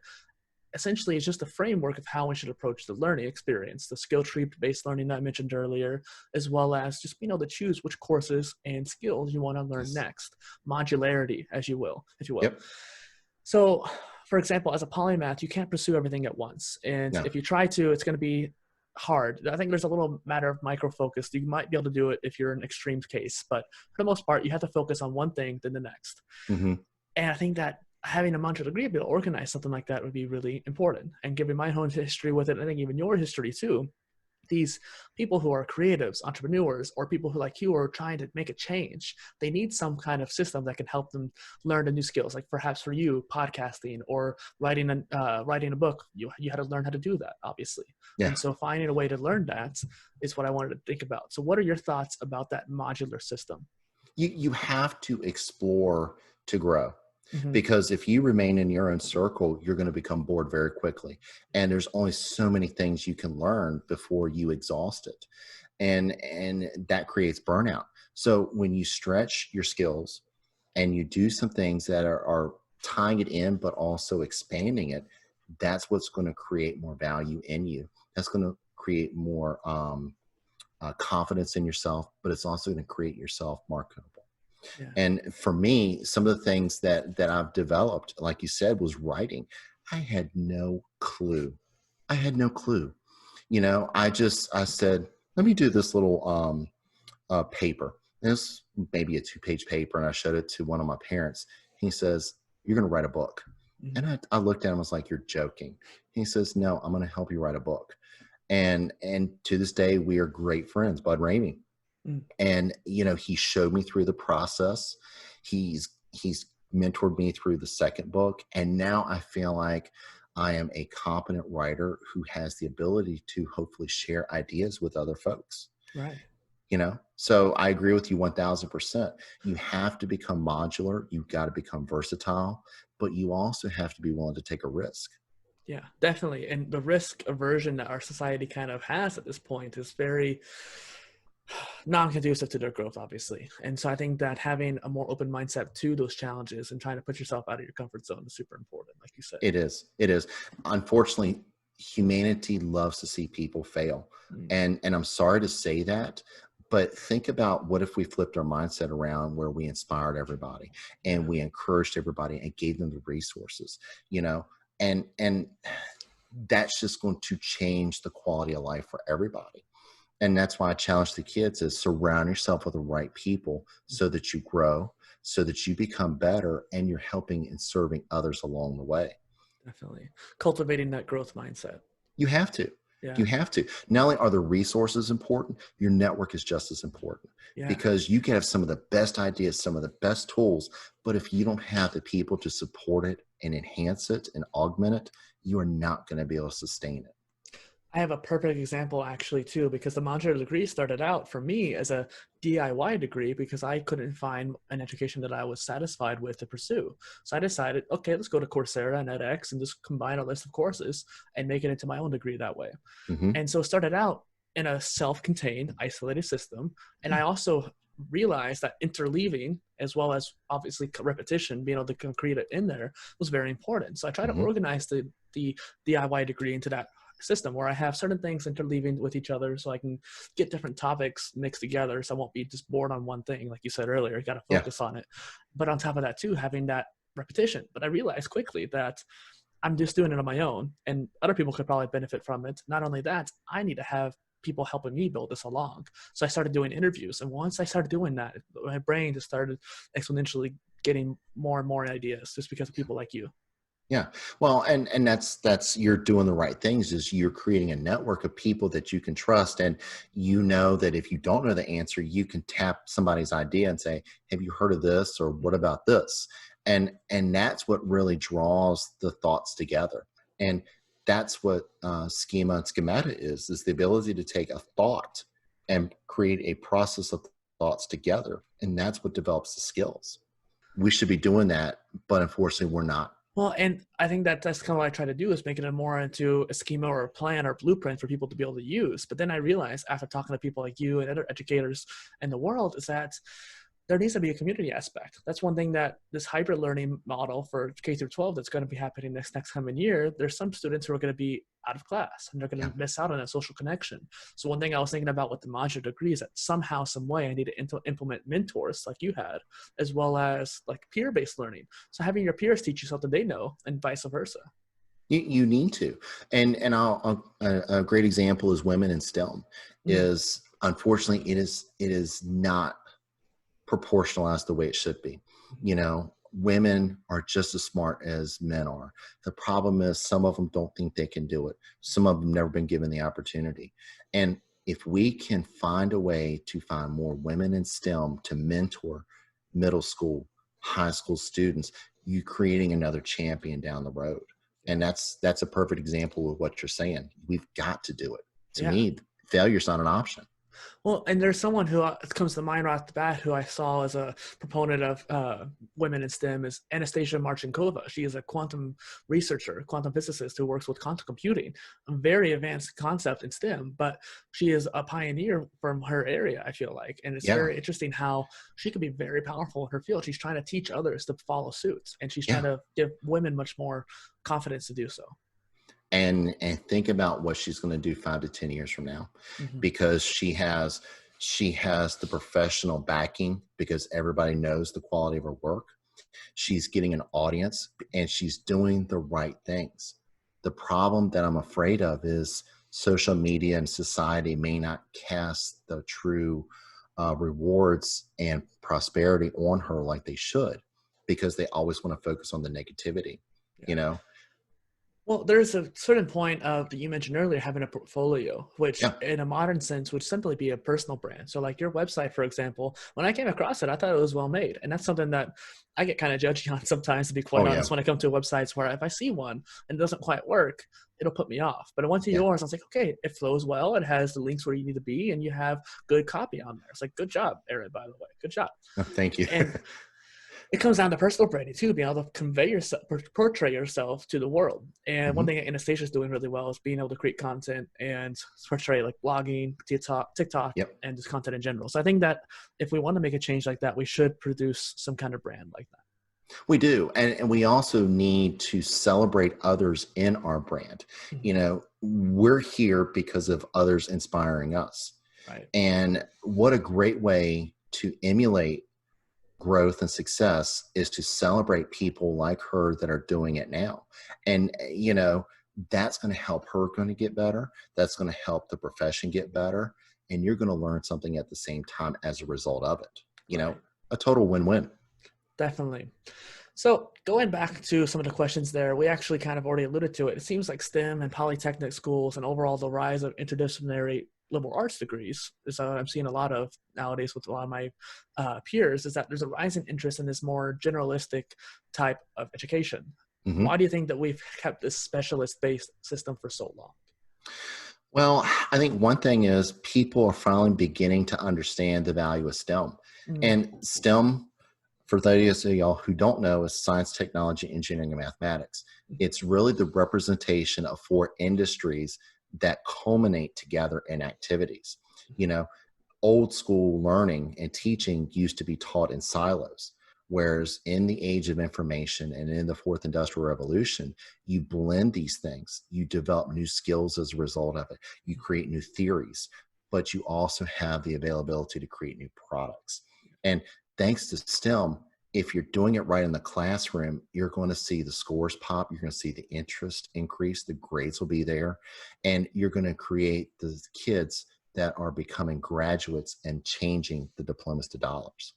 Essentially, it's just a framework of how we should approach the learning experience, the skill tree based learning that I mentioned earlier, as well as just being able to choose which courses and skills you want to learn Yes. next. Modularity, as you will, if you will. Yep. So, for example, as a polymath, you can't pursue everything at once. And No. if you try to, it's going to be hard. I think there's a little matter of micro focus. You might be able to do it if you're in an extreme case, but for the most part, you have to focus on one thing, then the next. Hmm. And I think that having a mantra degree to be able to organize something like that would be really important. And given my own history with it, I think even your history too, these people who are creatives, entrepreneurs, or people who like you are trying to make a change, they need some kind of system that can help them learn the new skills. Like perhaps for you, podcasting or writing a book, you had to learn how to do that, obviously. Yeah. And so finding a way to learn that is what I wanted to think about. So what are your thoughts about that modular system? You have to explore to grow. Mm-hmm. Because if you remain in your own circle, you're going to become bored very quickly. And there's only so many things you can learn before you exhaust it. And that creates burnout. So when you stretch your skills and you do some things that are tying it in, but also expanding it, that's what's going to create more value in you. That's going to create more confidence in yourself, but it's also going to create yourself marketable. Yeah. And for me, some of the things that I've developed, like you said, was writing. I had no clue. I had no clue. I said, let me do this little paper. It's maybe a 2-page paper, and I showed it to one of my parents. He says, "You're going to write a book." Mm-hmm. And I looked at him, I was like, "You're joking." He says, "No, I'm going to help you write a book." And to this day, we are great friends, Bud Ramey. Mm. And he showed me through the process. He's mentored me through the second book, and now I feel like I am a competent writer who has the ability to hopefully share ideas with other folks. Right. So I agree with you 1000%. You have to become modular. You've got to become versatile, but you also have to be willing to take a risk. Yeah, definitely. And the risk aversion that our society kind of has at this point is very non-conducive to their growth, obviously. And so I think that having a more open mindset to those challenges and trying to put yourself out of your comfort zone is super important, like you said. It is. Unfortunately, humanity loves to see people fail. And I'm sorry to say that, but think about what if we flipped our mindset around where we inspired everybody and we encouraged everybody and gave them the resources, and that's just going to change the quality of life for everybody. And that's why I challenge the kids is surround yourself with the right people so that you grow, so that you become better, and you're helping and serving others along the way. Definitely. Cultivating that growth mindset. You have to. Yeah. You have to. Not only are the resources important, your network is just as important. Yeah. Because you can have some of the best ideas, some of the best tools, but if you don't have the people to support it and enhance it and augment it, you are not going to be able to sustain it. I have a perfect example actually too, because the modular degree started out for me as a DIY degree because I couldn't find an education that I was satisfied with to pursue. So I decided, okay, let's go to Coursera and edX and just combine a list of courses and make it into my own degree that way. Mm-hmm. And so it started out in a self-contained, isolated system. And I also realized that interleaving, as well as obviously repetition, being able to concrete it in there was very important. So I tried to organize the DIY degree into that system where I have certain things interleaving with each other so I can get different topics mixed together so I won't be just bored on one thing. Like you said earlier, you got to focus on it. But on top of that too, having that repetition. But I realized quickly that I'm just doing it on my own and other people could probably benefit from it. Not only that, I need to have people helping me build this along. So I started doing interviews. And once I started doing that, my brain just started exponentially getting more and more ideas just because of people like you. Yeah. Well, and that's you're doing the right things is you're creating a network of people that you can trust. And that if you don't know the answer, you can tap somebody's idea and say, have you heard of this? Or what about this? And that's what really draws the thoughts together. And that's what schema and schemata is the ability to take a thought and create a process of thoughts together. And that's what develops the skills. We should be doing that, but unfortunately we're not. Well, and I think that's kind of what I try to do is making it more into a schema or a plan or a blueprint for people to be able to use. But then I realized after talking to people like you and other educators in the world is that there needs to be a community aspect. That's one thing that this hybrid learning model for K through 12 that's going to be happening next coming year, there's some students who are going to be out of class and they're going to miss out on a social connection. So one thing I was thinking about with the modular degree is that somehow, some way I need to implement mentors like you had, as well as like peer-based learning. So having your peers teach you something they know and vice versa. You need to. And a great example is women in STEM is unfortunately it is not proportionalized the way it should be. women are just as smart as men are. The problem is some of them don't think they can do it. Some of them never been given the opportunity. And if we can find a way to find more women in STEM to mentor middle school, high school students, you creating another champion down the road. And that's a perfect example of what you're saying. We've got to do it. To Yeah. me, failure's not an option. Well, and there's someone who comes to mind right off the bat who I saw as a proponent of women in STEM is Anastasia Marchenkova. She is a quantum researcher, quantum physicist who works with quantum computing, a very advanced concept in STEM, but she is a pioneer from her area, I feel like. And it's Yeah. very interesting how she could be very powerful in her field. She's trying to teach others to follow suit, and she's trying Yeah. to give women much more confidence to do so. And think about what she's going to do 5 to 10 years from now, Mm-hmm. because she has the professional backing, because everybody knows the quality of her work. She's getting an audience, and she's doing the right things. The problem that I'm afraid of is social media and society may not cast the true rewards and prosperity on her like they should, because they always want to focus on the negativity, you know? Well, there's a certain point of that you mentioned earlier, having a portfolio, which Yeah. in a modern sense would simply be a personal brand. So like your website, for example, when I came across it, I thought it was well made. And that's something that I get kind of judgy on sometimes, to be quite Oh, yeah. honest, when I come to websites where if I see one and it doesn't quite work, it'll put me off. But I went to Yeah. yours, I was like, okay, it flows well. It has the links where you need to be, and you have good copy on there. It's like, good job, Aaron, by the way. Good job. Thank you. And it comes down to personal branding too, being able to convey yourself, portray yourself to the world. And one thing Anastasia is doing really well is being able to create content and portray like blogging, TikTok, Yep. and just content in general. So I think that if we want to make a change like that, we should produce some kind of brand like that. We do. And we also need to celebrate others in our brand. You know, we're here because of others inspiring us. Right. And what a great way to emulate growth and success is to celebrate people like her that are doing it now. And, you know, that's going to help her going to get better. That's going to help the profession get better. And you're going to learn something at the same time as a result of it. You know, a total win-win. Definitely. So going back to some of the questions there, we actually kind of already alluded to it. It seems like STEM and polytechnic schools and overall the rise of interdisciplinary liberal arts degrees is I'm seeing a lot of nowadays with a lot of my peers, is that there's a rising interest in this more generalistic type of education. Why do you think that we've kept this specialist-based system for so long? Well, I think one thing is people are finally beginning to understand the value of STEM. And STEM, for those of y'all who don't know, is science, technology, engineering, and mathematics. It's really the representation of 4 industries that culminate together in activities. You know, old school learning and teaching used to be taught in silos, whereas in the age of information and in the 4th industrial revolution, you blend these things. You develop new skills as a result of it. You create new theories, but you also have the availability to create new products. And thanks to STEM, if you're doing it right in the classroom, you're going to see the scores pop. You're going to see the interest increase. The grades will be there. And you're going to create the kids that are becoming graduates and changing the diplomas to dollars.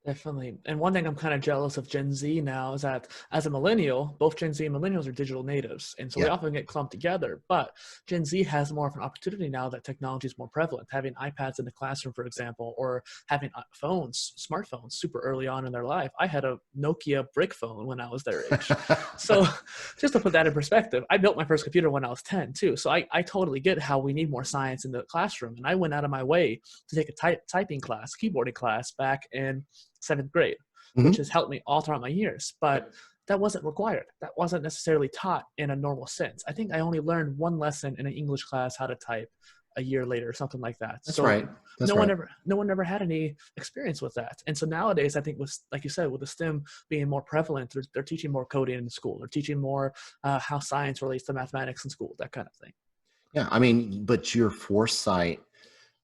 Definitely. And one thing I'm kind of jealous of Gen Z now is that as a millennial, both Gen Z and millennials are digital natives. And so we often get clumped together. But Gen Z has more of an opportunity now that technology is more prevalent. Having iPads in the classroom, for example, or having smartphones super early on in their life. I had a Nokia brick phone when I was their age. So just to put that in perspective, I built my first computer when I was 10 too. So I totally get how we need more science in the classroom. And I went out of my way to take a typing class, keyboarding class back in 7th grade, which has helped me all throughout my years. But that wasn't required. That wasn't necessarily taught in a normal sense. I think I only learned one lesson in an English class how to type a year later or something like that. That's right. No one ever had any experience with that. And so nowadays, I think with, like you said, with the STEM being more prevalent, they're teaching more coding in school. They're teaching more how science relates to mathematics in school, that kind of thing. Yeah, I mean, but your foresight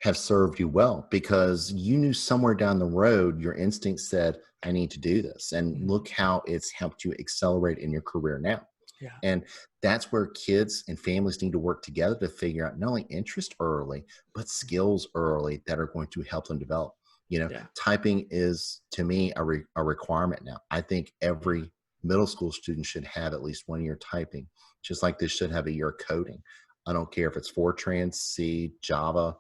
have served you well, because you knew somewhere down the road your instinct said, I need to do this. And look how it's helped you accelerate in your career now. Yeah. And that's where kids and families need to work together to figure out not only interest early, but skills early that are going to help them develop. Yeah. Typing is, to me, a requirement now. I think every middle school student should have at least 1 year typing, just like they should have a year coding. I don't care if it's Fortran, C, Java,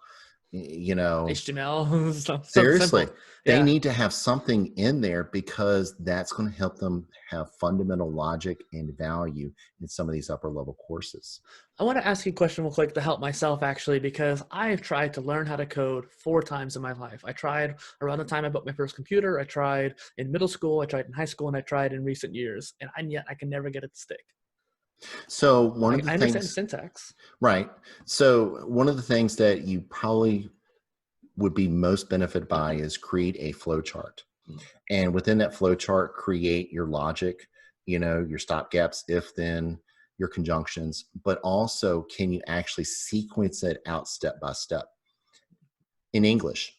you know, HTML, something seriously, simple. they Yeah. need to have something in there because that's going to help them have fundamental logic and value in some of these upper level courses. I want to ask you a question real quick to help myself actually, because I've tried to learn how to code 4 times in my life. I tried around the time I bought my first computer. I tried in middle school. I tried in high school, and I tried in recent years, and yet I can never get it to stick. So one of the I understand the things, syntax. right? So one of the things that you probably would be most benefited by is create a flow chart. Mm. And within that flow chart, create your logic, your stopgaps, if then, your conjunctions, but also can you actually sequence it out step by step? In English,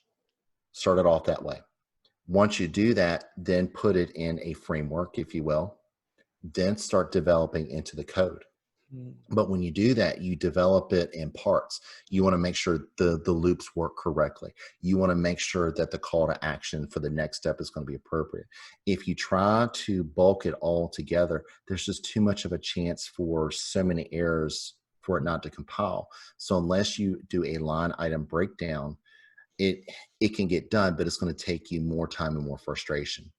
start it off that way. Once you do that, then put it in a framework, if you will, then start developing into the code. Mm. But when you do that, you develop it in parts. You want to make sure the loops work correctly. You want to make sure that the call to action for the next step is going to be appropriate. If you try to bulk it all together, there's just too much of a chance for so many errors for it not to compile. So unless you do a line item breakdown, it can get done, but it's going to take you more time and more frustration.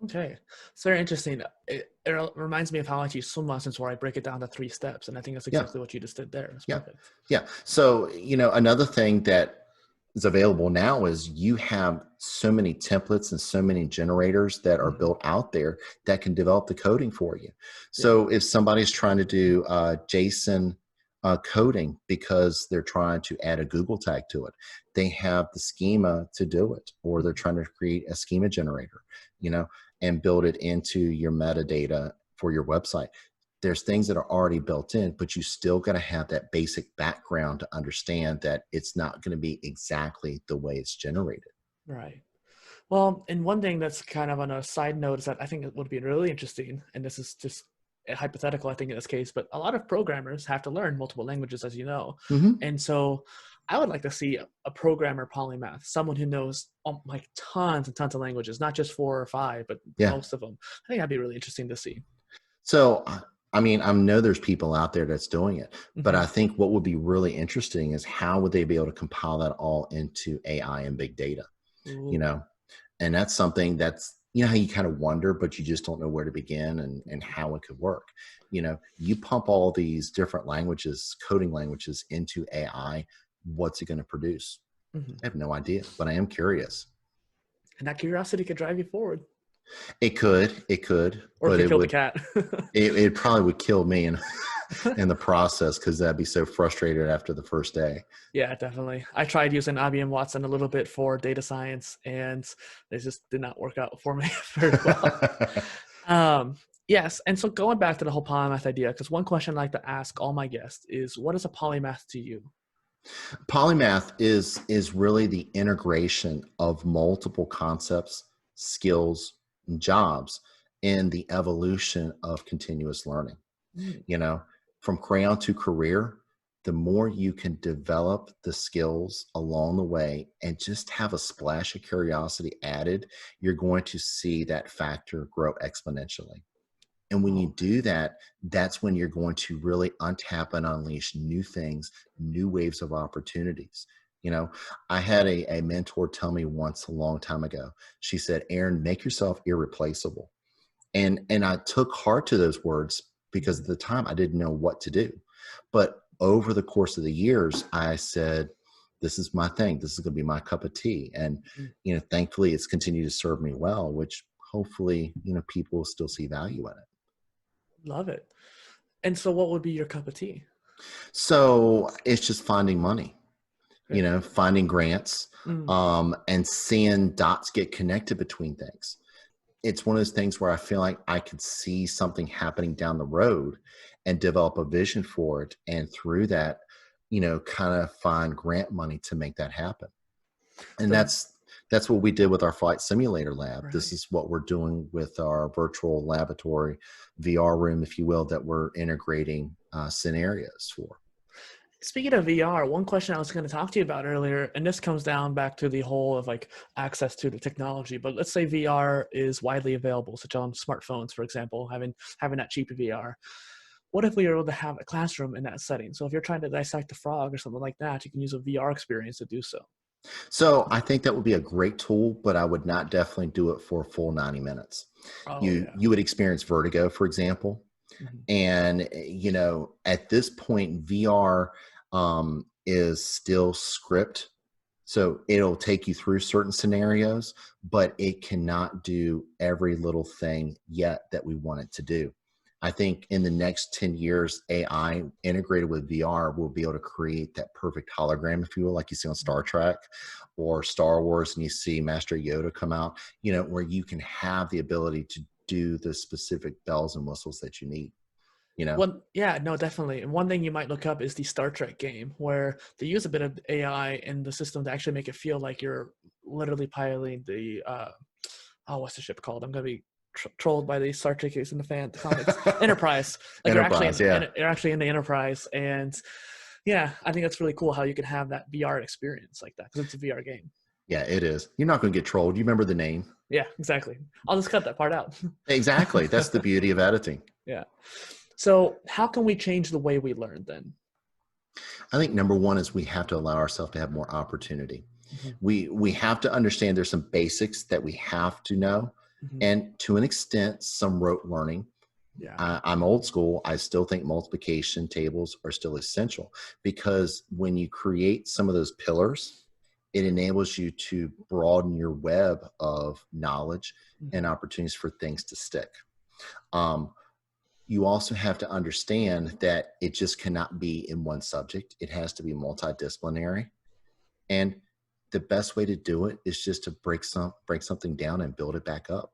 Okay, it's very interesting. It reminds me of how I teach swim lessons, where I break it down to 3 steps, and I think that's Yeah. exactly what you just did there. It's Yeah. perfect. Yeah. So, another thing that is available now is you have so many templates and so many generators that are Mhm. built out there that can develop the coding for you. Yeah. So if somebody's trying to do JSON coding because they're trying to add a Google tag to it, they have the schema to do it, or they're trying to create a schema generator, and build it into your metadata for your website. There's things that are already built in, but you still got to have that basic background to understand that it's not going to be exactly the way it's generated. Right. Well, and one thing that's kind of on a side note is that I think it would be really interesting, and this is just a hypothetical, I think, in this case, but a lot of programmers have to learn multiple languages, as you know. Mm-hmm. And so I would like to see a programmer polymath, someone who knows like tons and tons of languages, not just 4 or 5, but Yeah. most of them. I think that'd be really interesting to see. So, I mean, I know there's people out there that's doing it, but Hmm. I think what would be really interesting is how would they be able to compile that all into AI and big data, you Ooh. know? And that's something that's, how you kind of wonder, but you just don't know where to begin and how it could work. You pump all these different languages, coding languages into AI, what's it going to produce? Hmm. I have no idea, but I am curious. And that curiosity could drive you forward, It could, or it but could kill the cat. it probably would kill me in the process because I'd be so frustrated after the first day. Yeah, definitely. I tried using IBM Watson a little bit for data science, and it just did not work out for me very well. Um, yes, and so going back to the whole polymath idea, because one question I like to ask all my guests is, what is a polymath to you? Polymath is really the integration of multiple concepts, skills, and jobs in the evolution of continuous learning. Mm. You know, from crayon to career, the more you can develop the skills along the way and just have a splash of curiosity added, you're going to see that factor grow exponentially. And when you Oh, do that, that's when you're going to really untap and unleash new things, new waves of opportunities. I had a mentor tell me once a long time ago. She said, Aaron, make yourself irreplaceable. And I took heart to those words because mhm. at the time I didn't know what to do. But over the course of the years, I said, this is my thing. This is going to be my cup of tea. And, Mm. thankfully it's continued to serve me well, which hopefully, people still see value in it. Love it. And so, what would be your cup of tea? So it's just finding money, Okay. finding grants, Mm. and seeing dots get connected between things. It's one of those things where I feel like I could see something happening down the road and develop a vision for it. And through that, kind of find grant money to make that happen. And So, that's what we did with our flight simulator lab. This right. is what we're doing with our virtual laboratory VR room, if you will, that we're integrating scenarios for. Speaking of VR, one question I was going to talk to you about earlier, and this comes down back to the whole of like access to the technology. But let's say VR is widely available, such on smartphones, for example, having that cheap VR. What if we were able to have a classroom in that setting? So if you're trying to dissect a frog or something like that, you can use a VR experience to do so. So I think that would be a great tool, but I would not definitely do it for a full 90 minutes. Oh You yeah. you would experience vertigo, for example. Mhm. And at this point, VR is still script. So it'll take you through certain scenarios, but it cannot do every little thing yet that we want it to do. I think in the next 10 years, AI integrated with VR will be able to create that perfect hologram, if you will, like you see on Star Trek or Star Wars, and you see Master Yoda come out, where you can have the ability to do the specific bells and whistles that you need, you know? One, yeah, no, definitely. And one thing you might look up is the Star Trek game, where they use a bit of AI in the system to actually make it feel like you're literally piloting the what's the ship called? I'm gonna be trolled by the Star Trek in the comics. Enterprise. Like Enterprise, yeah. you're actually in the Enterprise, and yeah, I think that's really cool how you can have that VR experience like that because it's a VR game. Yeah, it is. You're not going to get trolled. You remember the name. Yeah, exactly. I'll just cut that part out. Exactly. That's the beauty of editing. Yeah. So how can we change the way we learn then? I think number one is we have to allow ourselves to have more opportunity. Mhm. We have to understand there's some basics that we have to know, Mhm. and to an extent, some rote learning. Yeah. I'm old school. I still think multiplication tables are still essential because when you create some of those pillars, it enables you to broaden your web of knowledge and Mhm. opportunities for things to stick. Um, you also have to understand that it just cannot be in one subject. It has to be multidisciplinary. And the best way to do it is just to break something down and build it back up.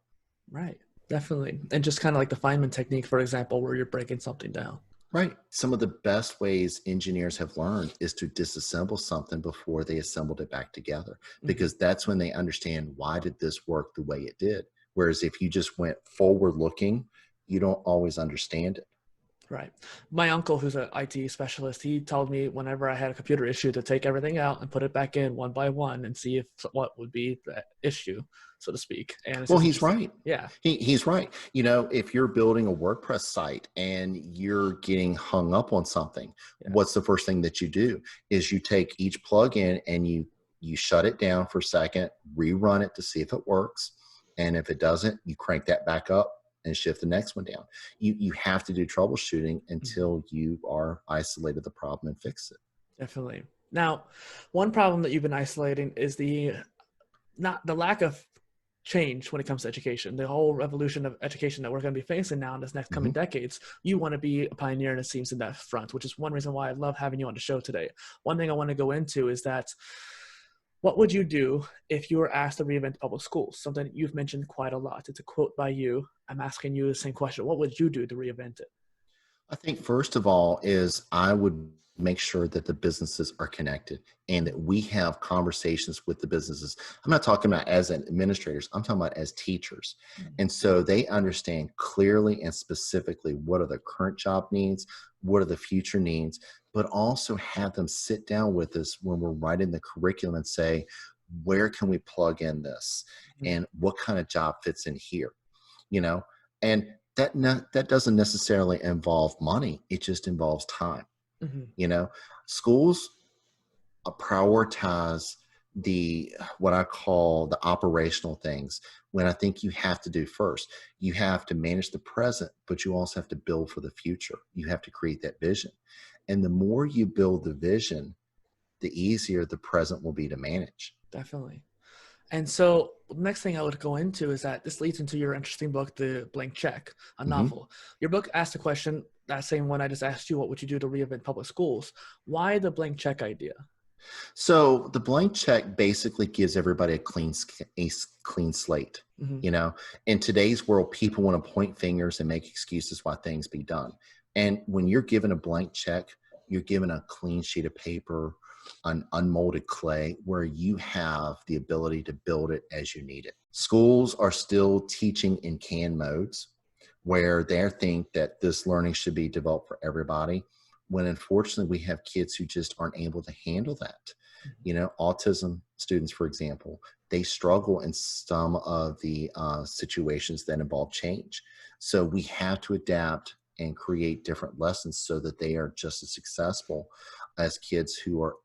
Right. Definitely. And just kind of like the Feynman technique, for example, where you're breaking something down. Right. Some of the best ways engineers have learned is to disassemble something before they assembled it back together, Mhm. because that's when they understand why did this work the way it did. Whereas if you just went forward looking, you don't always understand it. Right. My uncle, who's an IT specialist, he told me whenever I had a computer issue to take everything out and put it back in one by one and see if what would be the issue, so to speak. And it's Well, just he's interesting. right. Yeah. He's right. If you're building a WordPress site and you're getting hung up on something, Yeah. what's the first thing that you do is you take each plugin and you shut it down for a second, rerun it to see if it works. And if it doesn't, you crank that back up and shift the next one down. You have to do troubleshooting Mhm. until you are isolated the problem and fix it. Definitely. Now, one problem that you've been isolating is the not the lack of change when it comes to education. The whole revolution of education that we're going to be facing now in this next coming Mhm. decades. You want to be a pioneer, and it seems in that front, which is one reason why I love having you on the show today. One thing I want to go into is that what would you do if you were asked to reinvent public schools? Something you've mentioned quite a lot. It's a quote by you. I'm asking you the same question. What would you do to reinvent it? I think first of all is I would make sure that the businesses are connected and that we have conversations with the businesses. I'm not talking about as administrators, I'm talking about as teachers. Mm. And so they understand clearly and specifically what are the current job needs, what are the future needs, but also have them sit down with us when we're writing the curriculum and say, where can we plug in this? Mhm. And what kind of job fits in here? You know, and that doesn't necessarily involve money. It just involves time. Mhm. You know, schools prioritize the what I call the operational things when I think you have to do first. You have to manage the present, but you also have to build for the future. You have to create that vision. And the more you build the vision, the easier the present will be to manage. Definitely. And so the next thing I would go into is that this leads into your interesting book, The Blank Check, a Mhm. novel. Your book asked the question, that same one I just asked you, what would you do to reinvent public schools? Why the blank check idea? So the blank check basically gives everybody a clean slate. Hmm. You know, in today's world, people want to point fingers and make excuses why things be done. And when you're given a blank check, you're given a clean sheet of paper, an unmolded clay, where you have the ability to build it as you need it. Schools are still teaching in can modes, where they think that this learning should be developed for everybody. when unfortunately we have kids who just aren't able to handle that. Mhm. You know, autism students, for example, they struggle in some of the situations that involve change. So we have to adapt and create different lessons so that they are just as successful as kids who are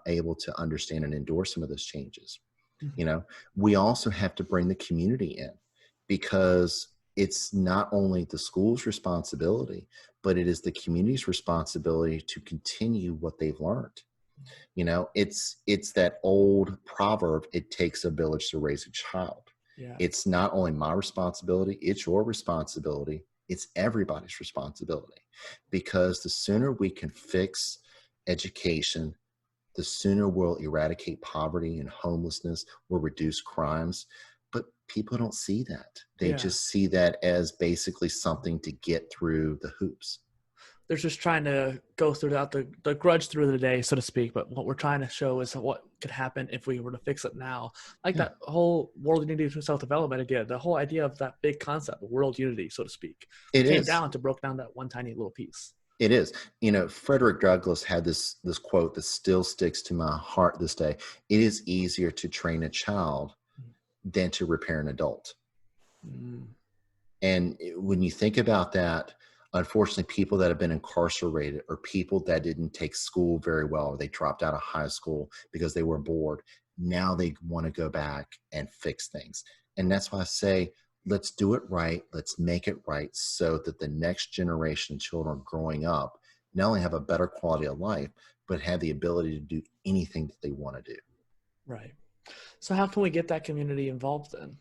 able to understand and endure some of those changes. You Mhm. know, we also have to bring the community in, because it's not only the school's responsibility, but it is the community's responsibility to continue what they've learned. You know, it's that old proverb, it takes a village to raise a child. Yeah. It's not only my responsibility, it's your responsibility, it's everybody's responsibility. Because the sooner we can fix education, the sooner we'll eradicate poverty and homelessness, we'll reduce crimes. But people don't see that. They Yeah. just see that as basically something to get through the hoops. They're just trying to go throughout the grudge through the day, so to speak. But what we're trying to show is what could happen if we were to fix it now. Like Yeah, that whole world unity through self-development again, the whole idea of that big concept of world unity, so to speak, it came is. down to broke down that one tiny little piece. It is. You know, Frederick Douglass had this quote that still sticks to my heart this day. It is easier to train a child than to repair an adult. Mm. And when you think about that, unfortunately, people that have been incarcerated, or people that didn't take school very well, or they dropped out of high school because they were bored, now they want to go back and fix things. And that's why I say, let's do it right. Let's make it right so that the next generation of children growing up not only have a better quality of life, but have the ability to do anything that they want to do. Right. So how can we get that community involved then?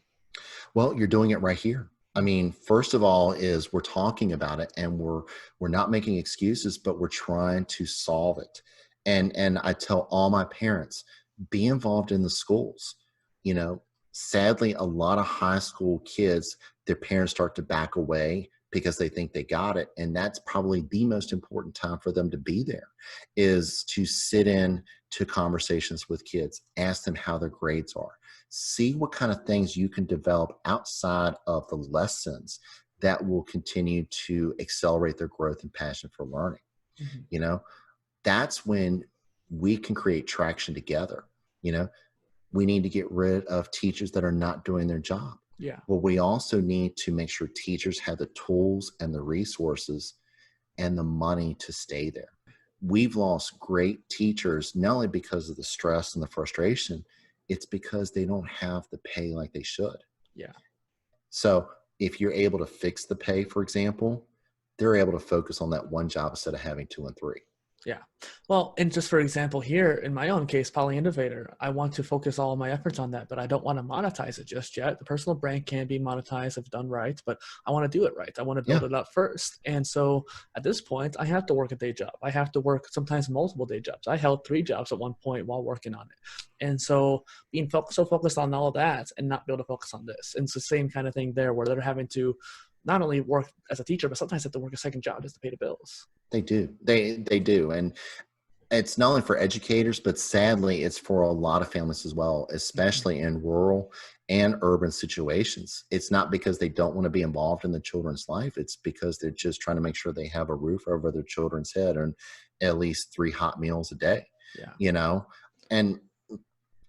Well, you're doing it right here. I mean, first of all, is we're talking about it, and we're not making excuses, but we're trying to solve it. And I tell all my parents, be involved in the schools. You know, sadly, a lot of high school kids, their parents start to back away because they think they got it. And that's probably the most important time for them to be there, is to sit in to conversations with kids, ask them how their grades are, see what kind of things you can develop outside of the lessons that will continue to accelerate their growth and passion for learning. Mhm. You know, that's when we can create traction together. You know, we need to get rid of teachers that are not doing their job. Yeah. Well, we also need to make sure teachers have the tools and the resources and the money to stay there. We've lost great teachers, not only because of the stress and the frustration, it's because they don't have the pay like they should. Yeah. So if you're able to fix the pay, for example, they're able to focus on that one job instead of having two and three. Yeah. Well, and just for example, here in my own case, PolyInnovator, I want to focus all of my efforts on that, but I don't want to monetize it just yet. The personal brand can be monetized if done right, but I want to do it right. I want to build Yeah, it up first. And so at this point, I have to work a day job. I have to work sometimes multiple day jobs. I held 3 jobs at one point while working on it. And so being so focused on all of that and not be able to focus on this. And it's the same kind of thing there where they're having to not only work as a teacher, but sometimes have to work a second job just to pay the bills. they do. They do. And it's not only for educators, but sadly, it's for a lot of families as well, Mhm. especially in rural and urban situations. It's not because they don't want to be involved in the children's life. It's because they're just trying to make sure they have a roof over their children's head and at least 3 hot meals a day, Yeah. you know? And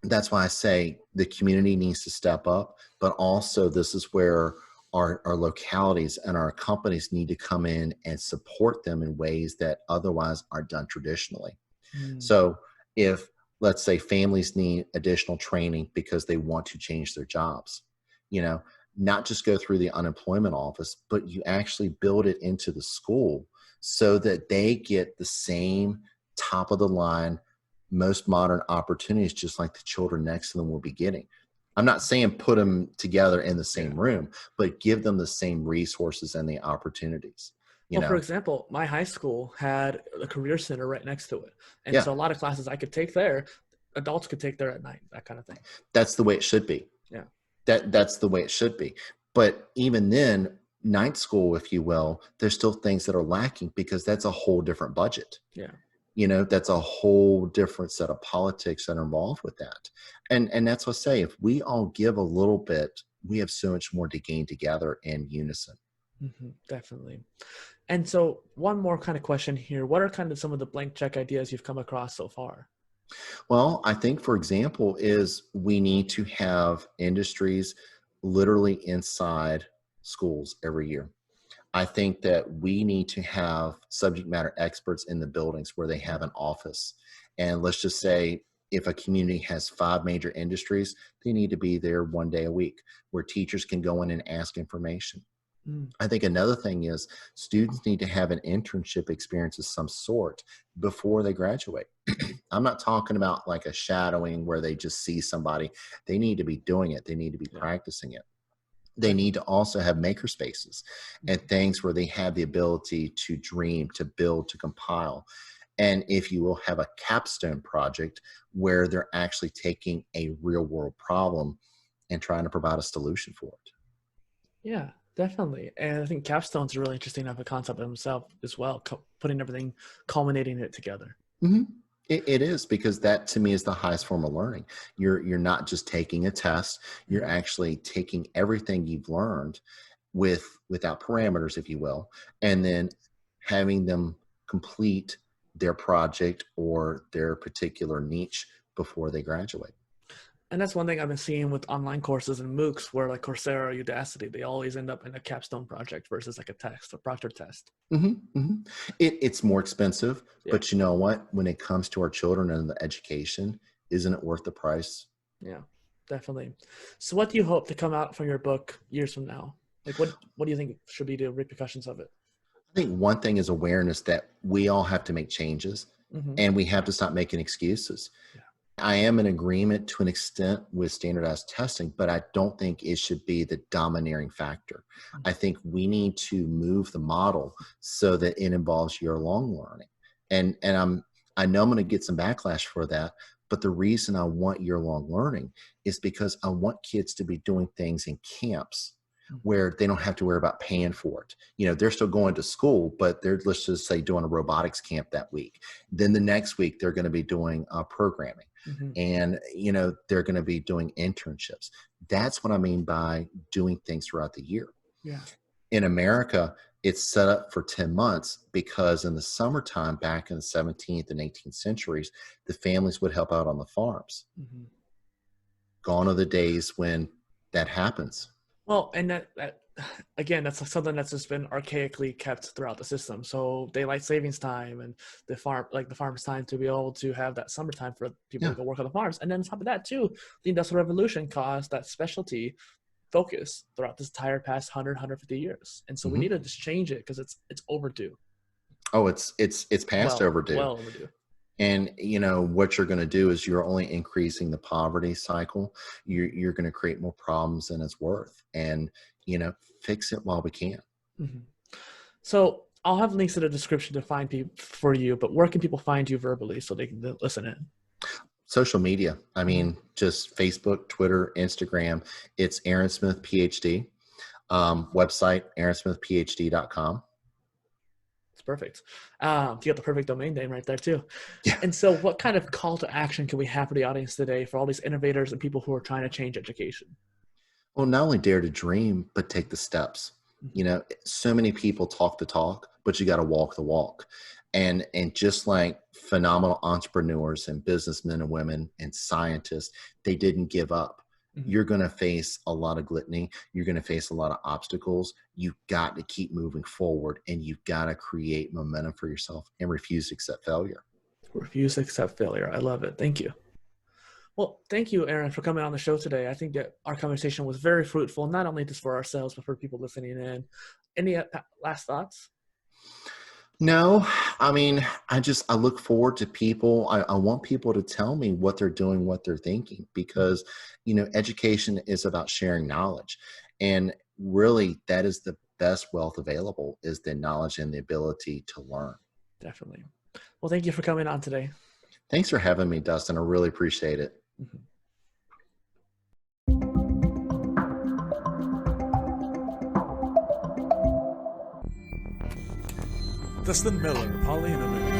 that's why I say the community needs to step up, but also this is where our localities and our companies need to come in and support them in ways that otherwise aren't done traditionally. Mm. So if, let's say, families need additional training because they want to change their jobs, you know, not just go through the unemployment office, but you actually build it into the school so that they get the same top of the line, most modern opportunities, just like the children next to them will be getting. I'm not saying put them together in the Yeah. same room, but give them the same resources and the opportunities, you Well, for know? example, my high school had a career center right next to it. And Yeah, so a lot of classes I could take there, adults could take there at night, that kind of thing. that's the way it should be. Yeah. That's the way it should be. But even then, night school, if you will, there's still things that are lacking because that's a whole different budget. Yeah. You know, that's a whole different set of politics that are involved with that. And that's what I say, if we all give a little bit, we have so much more to gain together in unison. Definitely. And so one more kind of question here. What are kind of some of the blank check ideas you've come across so far? Well, I think, for example, is we need to have industries literally inside schools every year. I think that we need to have subject matter experts in the buildings where they have an office. And let's just say if a community has 5 major industries, they need to be there 1 day a week where teachers can go in and ask information. Mm, I think another thing is students need to have an internship experience of some sort before they graduate. I'm not talking about like a shadowing where they just see somebody. They need to be doing it. They need to be yeah, practicing it. They need definitely. to also have maker spaces and things where they have the ability to dream, to build, to compile. And if you will have a capstone project where they're actually taking a real world problem and trying to provide a solution for it. Yeah, definitely. And I think capstone's a really interesting of a concept in himself as well, putting everything, culminating it together. Mhm. It is, because that to me is the highest form of learning. You're not just taking a test. You're Mhm. actually taking everything you've learned without parameters, if you will, and then having them complete their project or their particular niche before they graduate. And that's one thing I've been seeing with online courses and MOOCs where like Coursera or Udacity, they always end up in a capstone project versus like a test, a proctor test. It's more expensive, Yeah. but you know what? When it comes to our children and the education, isn't it worth the price? Yeah, definitely. So what do you hope to come out from your book years from now? Like what do you think should be the repercussions of it? I think one thing is awareness that we all have to make changes Hmm. and we have to stop making excuses. Yeah. I am in agreement to an extent with standardized testing, but I don't think it should be the domineering factor. I think we need to move the model so that it involves year-long learning. I know I'm going to get some backlash for that, but the reason I want year-long learning is because I want kids to be doing things in camps where they don't have to worry about paying for it. You know, they're still going to school, but they're, let's just say, doing a robotics camp that week. Then the next week, they're going to be doing programming, Hmm. and you know they're going to be doing internships. That's what I mean by doing things throughout the year. Yeah. In America, it's set up for 10 months because in the summertime, back in the 17th and 18th centuries, the families would help out on the farms. Hmm. Gone are the days when that happens. Well, and that again, that's like something that's just been archaically kept throughout the system. So daylight savings time and the farm's time to be able to have that summertime for people Yeah. to go work on the farms. And then on top of that too, the Industrial Revolution caused that specialty focus throughout this entire past 150 years. And so we need Mhm. to just change it because it's overdue. Oh, it's past overdue. Well overdue. And you know what you're going to do is you're only increasing the poverty cycle. You're going to create more problems than it's worth. And you know, fix it while we can. Hmm. So I'll have links in the description to find people for you, but where can people find you verbally so they can listen in? Social media. I Mhm. mean, just Facebook, Twitter, Instagram. It's Aaron Smith PhD. Website aaronsmithphd.com. It's perfect. You got the perfect domain name right there too. Yeah. And so what kind of call to action can we have for the audience today for all these innovators and people who are trying to change education? Well, not only dare to dream, but take the steps. You Mhm. know, so many people talk the talk, but you got to walk the walk. And just like phenomenal entrepreneurs and businessmen and women and scientists, they didn't give up. Mhm. You're going to face a lot of gluttony. You're going to face a lot of obstacles. You've got to keep moving forward, and you've got to create momentum for yourself and refuse to accept failure. Refuse to accept failure. I love it. Thank you. Well, thank you, Aaron, for coming on the show today. I think that our conversation was very fruitful, not only just for ourselves, but for people listening in. Any last thoughts? No, I mean, I look forward to people. I want people to tell me what they're doing, what they're thinking, because, you know, education is about sharing knowledge. And really, that is the best wealth available, is the knowledge and the ability to learn. Definitely. Well, thank you for coming on today. Thanks for having me, Dustin. I really appreciate it. Mhm. Dustin Miller, PolyInnovator.